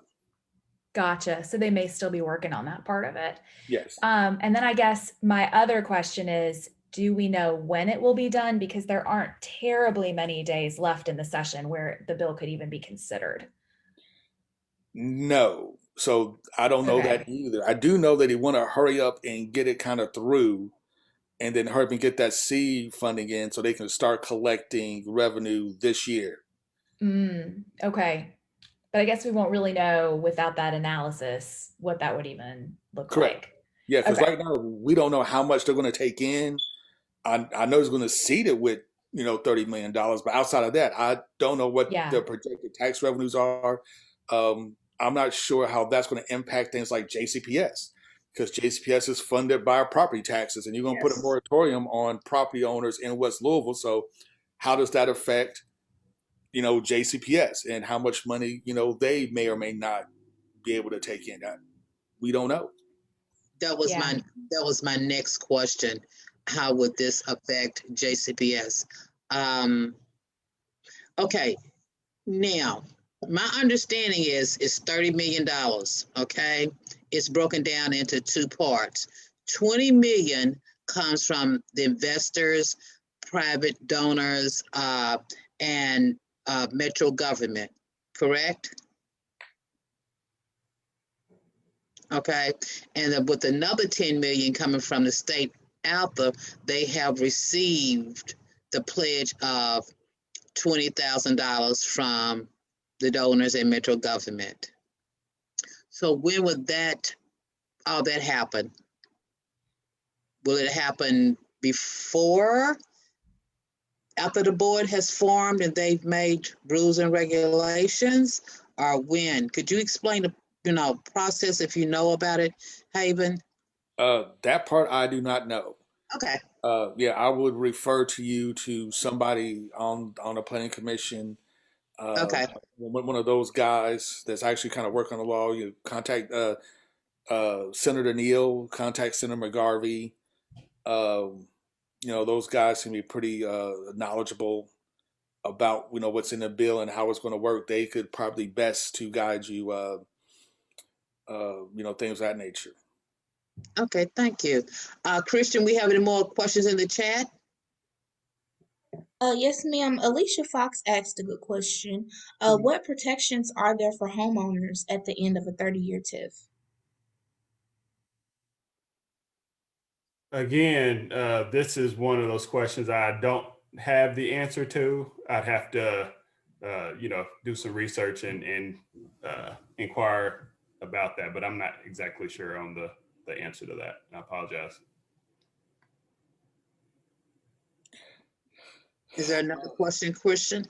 Gotcha. So they may still be working on that part of it. Yes. And then I guess my other question is, do we know when it will be done? Because there aren't terribly many days left in the session where the bill could even be considered. No. So I don't know that either. I do know that they want to hurry up and get it kind of through, and then hurry up and get that seed funding in so they can start collecting revenue this year. Okay. But I guess we won't really know without that analysis what that would even look Correct. like. Yeah, because right now we don't know how much they're going to take in. I know it's going to seed it with $30 million, but outside of that, I don't know what the projected tax revenues are. I'm not sure how that's going to impact things like JCPS, because JCPS is funded by our property taxes, and you're going to put a moratorium on property owners in West Louisville. So how does that affect JCPS and how much money they may or may not be able to take in? We don't know. That was my next question. How would this affect JCPS? Okay, now my understanding is it's $30 million. Okay, it's broken down into two parts. 20 million comes from the investors, private donors, and metro government. Correct? Okay, and then with another 10 million coming from the state Alpha, they have received the pledge of $20,000 from the donors and metro government. So when would all that happen? Will it happen before, after the board has formed and they've made rules and regulations, or when? Could you explain the process if you know about it, Haven? That part I do not know. Okay. Yeah, I would refer to you to somebody on the planning commission. Okay. One of those guys that's actually kind of working on the law. You contact Senator Neal, contact Senator McGarvey. Um, those guys can be pretty knowledgeable about what's in the bill and how it's going to work. They could probably best to guide you. Things of that nature. Okay. Thank you. Christian, we have any more questions in the chat? Yes, ma'am. Alicia Fox asked a good question. What protections are there for homeowners at the end of a 30-year TIF? Again, this is one of those questions I don't have the answer to. I'd have to, do some research and inquire about that, but I'm not exactly sure on the answer to that. I apologize. Is there another question, Christian?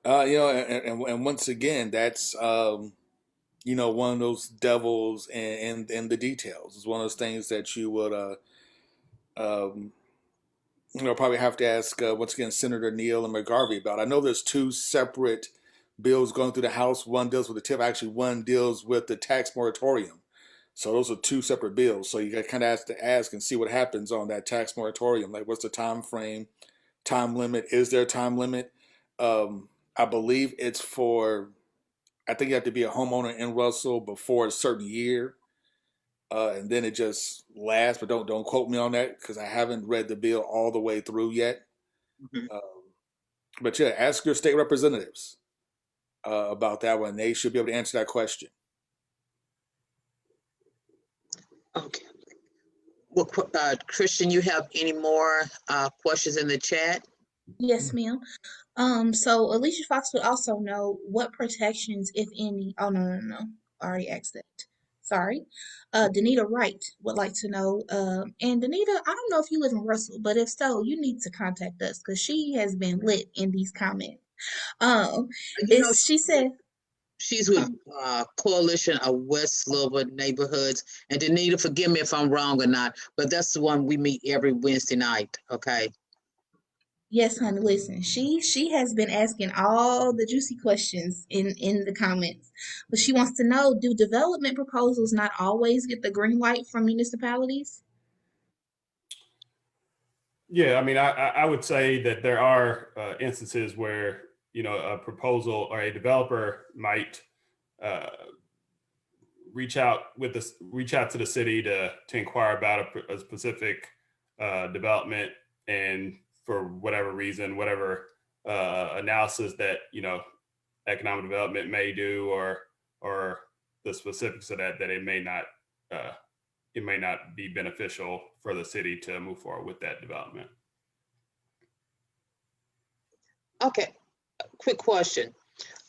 And once again, that's one of those devils in the details. It's one of those things that you would um, probably have to ask once again Senator Neal and McGarvey about. I know there's two separate bills going through the House. One deals with the TIF. Actually, one deals with the tax moratorium. So those are two separate bills. So you got kind of have to ask and see what happens on that tax moratorium. Like, what's the time frame? Time limit? Is there a time limit? I believe it's for. I think you have to be a homeowner in Russell before a certain year, and then it just lasts. But don't quote me on that because I haven't read the bill all the way through yet. Mhm. But yeah, ask your state representatives about that one. They should be able to answer that question. Okay. Well, Christian, you have any more questions in the chat? Yes, ma'am. So Alicia Fox would also know what protections, if any. Oh, no, no, no. I already asked that. Sorry. Danita Wright would like to know. And Danita, I don't know if you live in Russell, but if so, you need to contact us because she has been lit in these comments. Um, You know, she said, she's with Coalition of West Louisville Neighborhoods. And Danita, forgive me if I'm wrong or not, but that's the one we meet every Wednesday night. Okay. yes, honey, listen. She has been asking all the juicy questions in the comments. But she wants to know, do development proposals not always get the green light from municipalities? Yeah, I mean, I would say that there are instances where a proposal or a developer might uh, reach out to the city to inquire about a specific development, and for whatever reason, whatever analysis that economic development may do, or the specifics of that uh, it may not be beneficial for the city to move forward with that development. Okay. Quick question.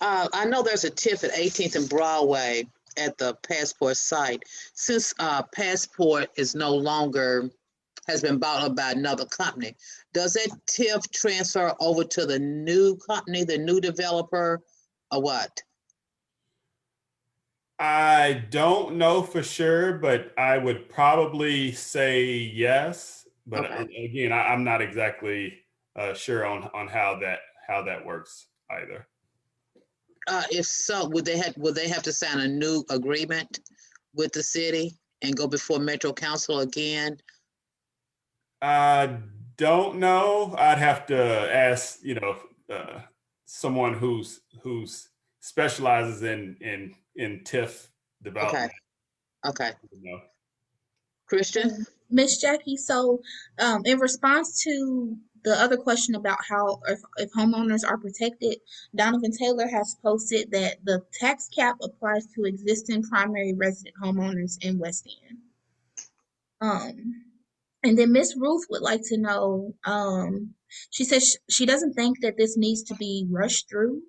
I know there's a TIF at 18th and Broadway at the Passport site. Since Passport is no longer has been bought up by another company, does that TIF transfer over to the new company, the new developer, or what? I don't know for sure, but I would probably say yes. But Okay. again, I'm not exactly sure on how that works either. If so, would they have to sign a new agreement with the city and go before Metro Council again? I don't know. I'd have to ask, someone who's specializes in TIF Okay. development. Okay. You know. Christian? Miss Jackie, so in response to the other question about how if homeowners are protected, Donovan Taylor has posted that the tax cap applies to existing primary resident homeowners in West End. Um, and then Miss Ruth would like to know, she says she doesn't think that this needs to be rushed through.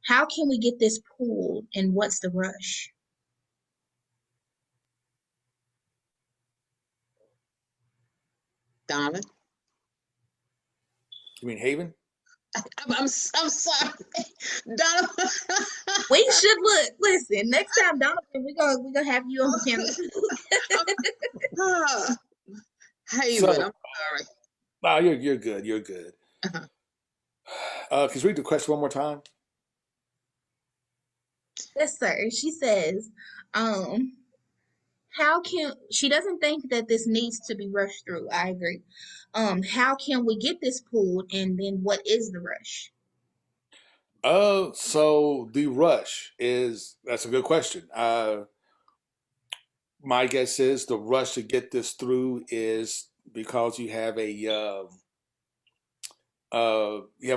How can we get this pulled and what's the rush? Donovan? You mean Haven? I'm sorry, Donovan. We should listen. Next time, Donovan, we're gonna have you on the panel too. Haven, So, I'm sorry. no, you're good. You're good. Can you read the question one more time? Yes, sir. She says, um, how can she doesn't think that this needs to be rushed through. I agree. How can we get this pulled, and then what is the rush? So the rush that's a good question. My guess is the rush to get this through is because you have a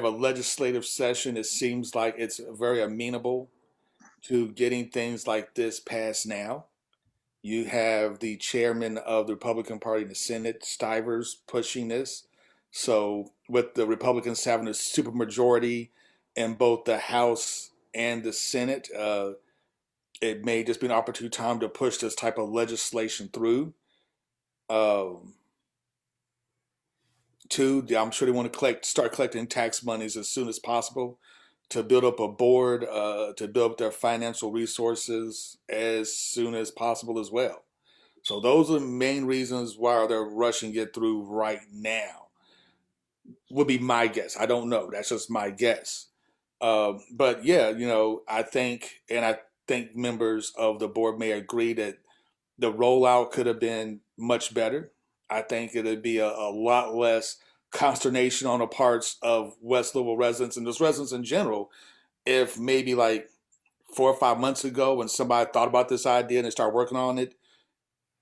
legislative session. It seems like it's very amenable to getting things like this passed now. You have the chairman of the Republican Party in the Senate, Stivers, pushing this. So with the Republicans having a supermajority in both the House and the Senate, it may just be an opportune time to push this type of legislation through. Um, Two, I'm sure they want to start collecting tax monies as soon as possible to build up a board, to build up their financial resources as soon as possible as well. So those are the main reasons why they're rushing it through right now. Would be my guess. I don't know. That's just my guess. But yeah, I think members of the board may agree that the rollout could have been much better. I think it'd be a lot less consternation on the parts of West Louisville residents and just residents in general if maybe like 4 or 5 months ago when somebody thought about this idea and they started working on it,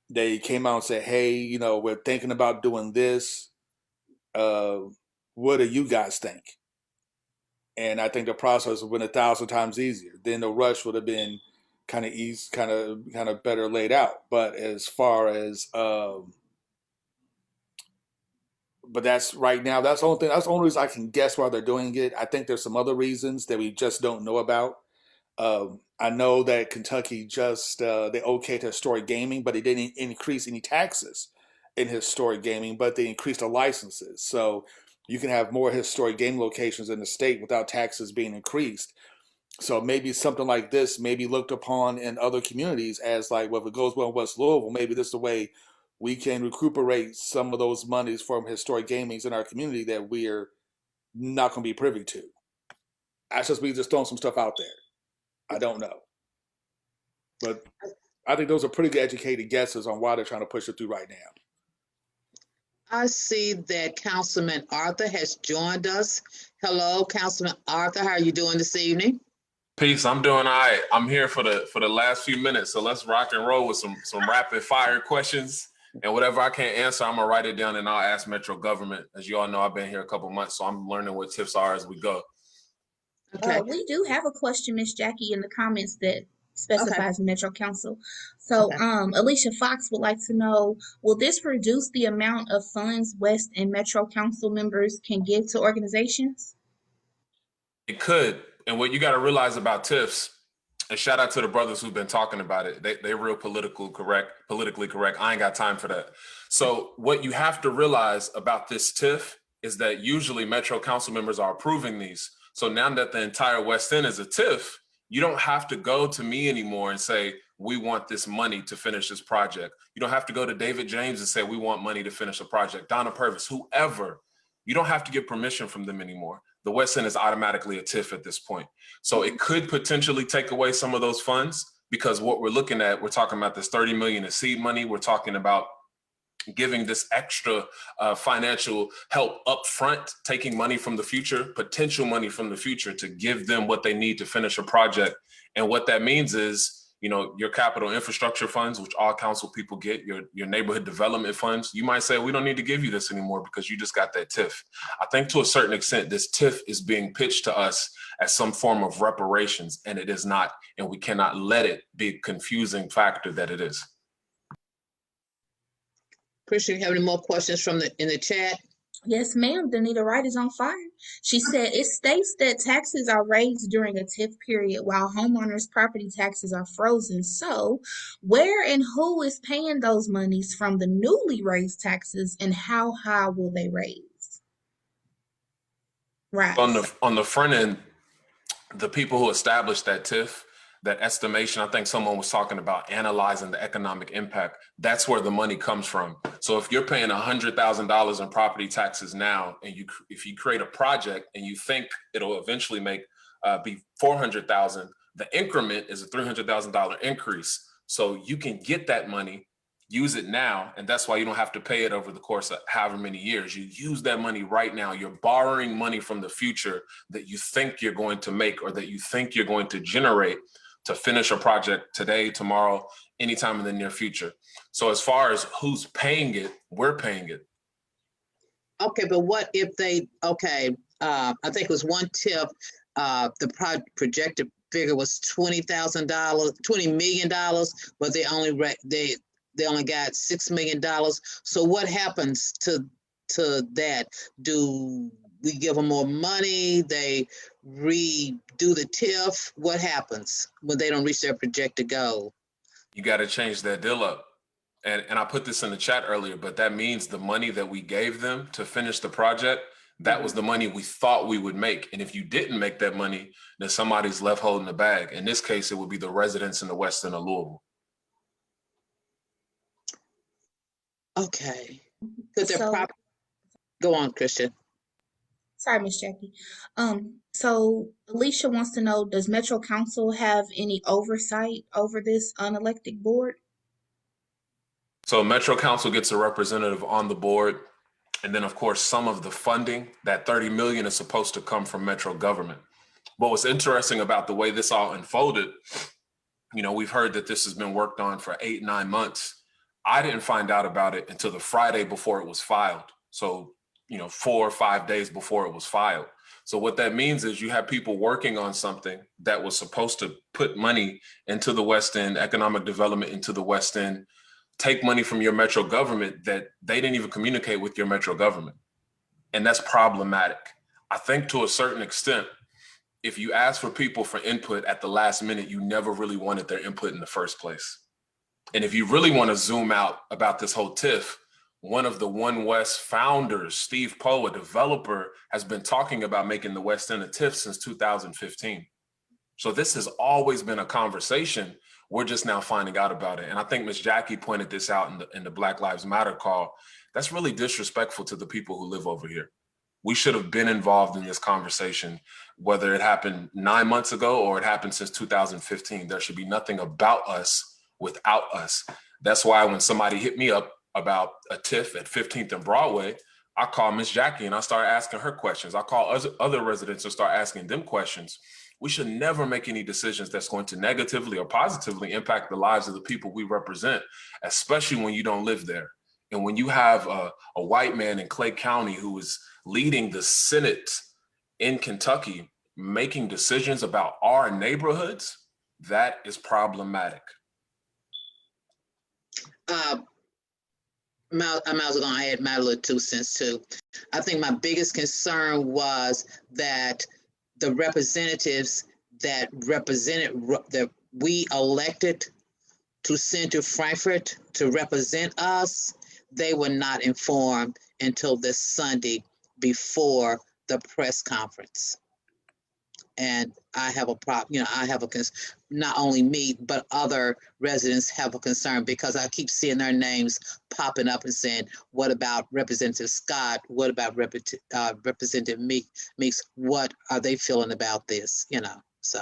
they came out and said, hey, we're thinking about doing this. Uh, what do you guys think? And I think the process would have been 1,000 times easier. Then the rush would have been kind of easy, kind of better laid out. But as far as but that's right now. That's the only thing. That's the only reason I can guess why they're doing it. I think there's some other reasons that we just don't know about. I know that Kentucky just they okayed historic gaming, but they didn't increase any taxes in historic gaming, but they increased the licenses. So you can have more historic game locations in the state without taxes being increased. So maybe something like this may be looked upon in other communities as like, well, if it goes well in West Louisville, maybe this is a way we can recuperate some of those monies from historic gamings in our community that we're not going to be privy to. That's just me just throwing some stuff out there. I don't know. But I think those are pretty good educated guesses on why they're trying to push it through right now. I see that Councilman Arthur has joined us. Hello, Councilman Arthur. How are you doing this evening? Peace. I'm doing all right. I'm here for the last few minutes, so let's rock and roll with some rapid fire questions. And whatever I can't answer, I'm gonna write it down and I'll ask Metro Government. As you all know, I've been here a couple months, so I'm learning what TIFs are as we go. Okay. We do have a question, Miss Jackie, in the comments that specifies Metro Council. So, Alicia Fox would like to know, will this reduce the amount of funds West and Metro Council members can give to organizations? It could. And what you got to realize about TIFs, and shout out to the brothers who've been talking about it. They're real politically correct. I ain't got time for that. So what you have to realize about this TIF is that usually Metro Council members are approving these. So now that the entire West End is a TIF, you don't have to go to me anymore and say, we want this money to finish this project. You don't have to go to David James and say, we want money to finish a project. Donna Purvis, whoever. You don't have to get permission from them anymore. The West End is automatically a TIF at this point. So it could potentially take away some of those funds because what we're looking at, we're talking about this 30 million in seed money. We're talking about giving this extra financial help up front, taking money from the future, potential money from the future to give them what they need to finish a project. And what that means is, your capital infrastructure funds, which all council people get, your neighborhood development funds, you might say, we don't need to give you this anymore because you just got that TIF. I think to a certain extent, this TIF is being pitched to us as some form of reparations, and it is not. And we cannot let it be a confusing factor that it is. Christian, you have any more questions in the chat? Yes, ma'am. Danita Wright is on fire. She said it states that taxes are raised during a TIF period while homeowners' property taxes are frozen. So, where and who is paying those monies from the newly raised taxes, and how high will they raise? Right. On the front end, the people who established that TIF, that estimation, I think someone was talking about analyzing the economic impact. That's where the money comes from. So if you're paying $100,000 in property taxes now, and if you create a project and you think it'll eventually be 400,000, the increment is a $300,000 increase. So you can get that money, use it now, and that's why you don't have to pay it over the course of however many years. You use that money right now. You're borrowing money from the future that you think you're going to make or that you think you're going to generate to finish a project today, tomorrow, anytime in the near future. So as far as who's paying it, we're paying it. Okay, but what if I think it was one tip, the projected figure was $20,000, $20 million, but they only got $6 million. So what happens to that? Do we give them more money? They redo the TIF? What happens when they don't reach their projected goal? You got to change that deal up. And I put this in the chat earlier, but that means the money that we gave them to finish the project, that was the money we thought we would make. And if you didn't make that money, then somebody's left holding the bag. In this case, it would be the residents in the west end of Louisville. Okay. Go on, Christian. Sorry, Miss Jackie. So Alicia wants to know, does Metro Council have any oversight over this unelected board? So Metro Council gets a representative on the board. And then, of course, some of the funding, that $30 million, is supposed to come from Metro government. But what's interesting about the way this all unfolded, we've heard that this has been worked on for 8-9 months. I didn't find out about it until the Friday before it was filed. So, 4 or 5 days before it was filed. So what that means is you have people working on something that was supposed to put money into the West End, economic development into the West End, take money from your Metro government that they didn't even communicate with your Metro government. And that's problematic. I think to a certain extent, if you ask for people for input at the last minute, you never really wanted their input in the first place. And if you really want to zoom out about this whole TIF, one of the One West founders, Steve Poe, a developer, has been talking about making the West End a TIF since 2015. So this has always been a conversation. We're just now finding out about it. And I think Ms. Jackie pointed this out in the Black Lives Matter call. That's really disrespectful to the people who live over here. We should have been involved in this conversation, whether it happened 9 months ago or it happened since 2015. There should be nothing about us without us. That's why when somebody hit me up about a TIF at 15th and Broadway, I call Ms. Jackie and I start asking her questions. I call other residents and start asking them questions. We should never make any decisions that's going to negatively or positively impact the lives of the people we represent, especially when you don't live there. And when you have a white man in Clay County who is leading the Senate in Kentucky, making decisions about our neighborhoods, that is problematic. I'm also going to add my little 2 cents too. I think my biggest concern was that the representatives that we elected to send to Frankfurt to represent us, they were not informed until this Sunday before the press conference. And I have a problem, not only me, but other residents have a concern because I keep seeing their names popping up and saying, what about Representative Scott? What about Representative Meeks? What are they feeling about this? So.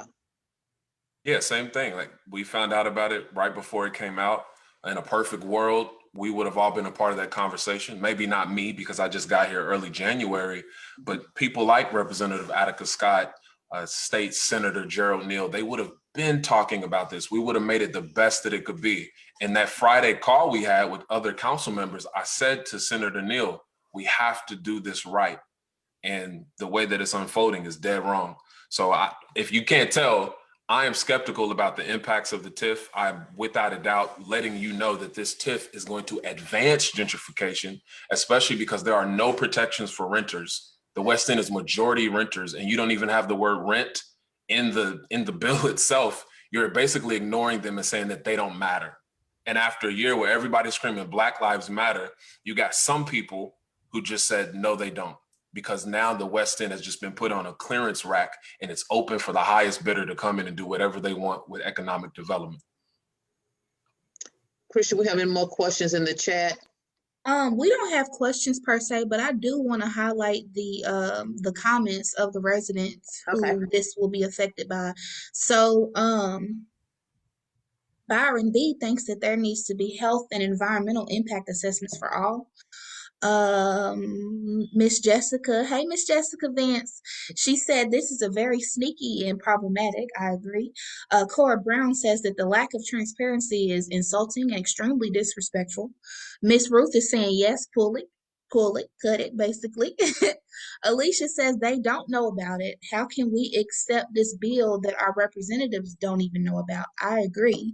Yeah, same thing. Like, we found out about it right before it came out. In a perfect world, we would have all been a part of that conversation. Maybe not me because I just got here early January, but people like Representative Attica Scott, State Senator Gerald Neal, they would have been talking about this. We would have made it the best that it could be. In that Friday call we had with other council members, I said to Senator Neal, we have to do this right. And the way that it's unfolding is dead wrong. So if you can't tell, I am skeptical about the impacts of the TIF. I'm without a doubt letting you know that this TIF is going to advance gentrification, especially because there are no protections for renters. The West End is majority renters, and you don't even have the word rent in the bill itself. You're basically ignoring them and saying that they don't matter. And after a year where everybody's screaming Black Lives Matter, you got some people who just said, no, they don't. because now the West End has just been put on a clearance rack and it's open for the highest bidder to come in and do whatever they want with economic development. Christian, we have any more questions in the chat? We don't have questions per se, but I do want to highlight the comments of the residents Okay. who this will be affected by. So, Byron B thinks that there needs to be health and environmental impact assessments for all. Miss Jessica, hey Miss Jessica Vance, she said this is a very sneaky and problematic. I agree. Cora Brown says that the lack of transparency is insulting and extremely disrespectful. Miss Ruth is saying yes, pull it, cut it, basically. Alicia says they don't know about it. How can we accept this bill that our representatives don't even know about? I agree.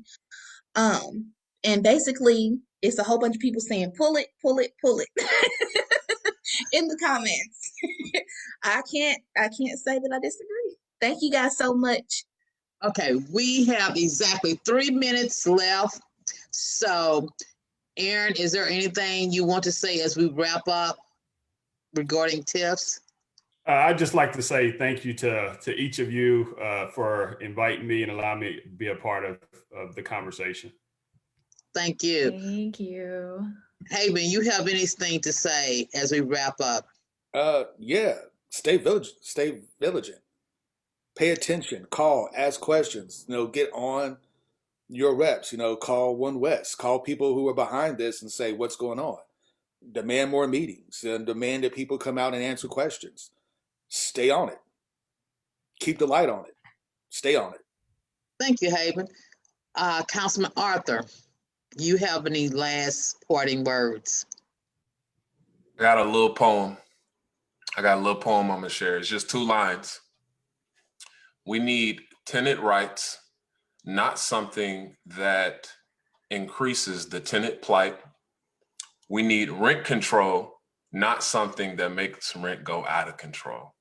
And basically it's a whole bunch of people saying pull it in the comments. I can't say that I disagree. Thank you guys so much. Okay, we have exactly 3 minutes left. So, Aaron, is there anything you want to say as we wrap up regarding TIFs? I'd just like to say thank you to each of you for inviting me and allowing me to be a part of the conversation. Thank you. Thank you. Haven, you have anything to say as we wrap up? Yeah. Stay vigilant. Pay attention. Call. Ask questions. Get on your reps. Call One West. Call people who are behind this and say what's going on. Demand more meetings and demand that people come out and answer questions. Stay on it. Keep the light on it. Stay on it. Thank you, Haven. Councilman Arthur, you have any last parting words? I got a little poem I'm gonna share. It's just 2 lines. We need tenant rights, not something that increases the tenant plight. We need rent control, not something that makes rent go out of control.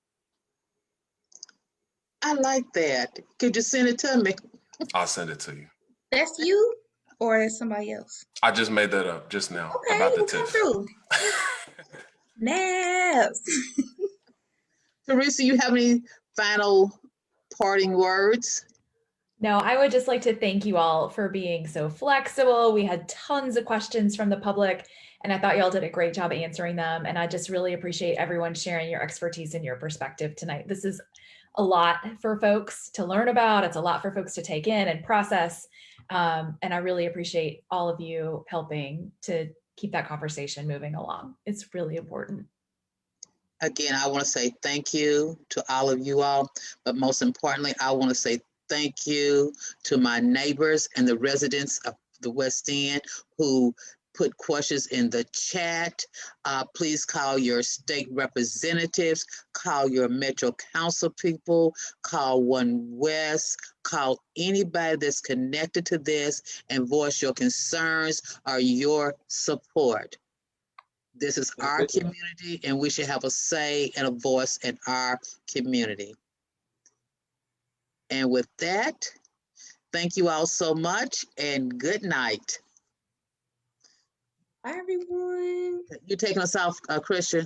I like that. Could you send it to me? I'll send it to you. That's you or is somebody else? I just made that up just now Okay, about the we'll come TIF. through. Naps. Teresa, you have any final parting words? No, I would just like to thank you all for being so flexible. We had tons of questions from the public, and I thought y'all did a great job answering them. And I just really appreciate everyone sharing your expertise and your perspective tonight. This is a lot for folks to learn about. It's a lot for folks to take in and process. And I really appreciate all of you helping to keep that conversation moving along. It's really important. Again, I want to say thank you to all of you all, but most importantly, I want to say thank you to my neighbors and the residents of the West End who put questions in the chat. Please call your state representatives, call your Metro Council people, call One West, call anybody that's connected to this and voice your concerns or your support. This is our community and we should have a say and a voice in our community. And with that, thank you all so much and good night. Bye, everyone. You taking us off, Christian?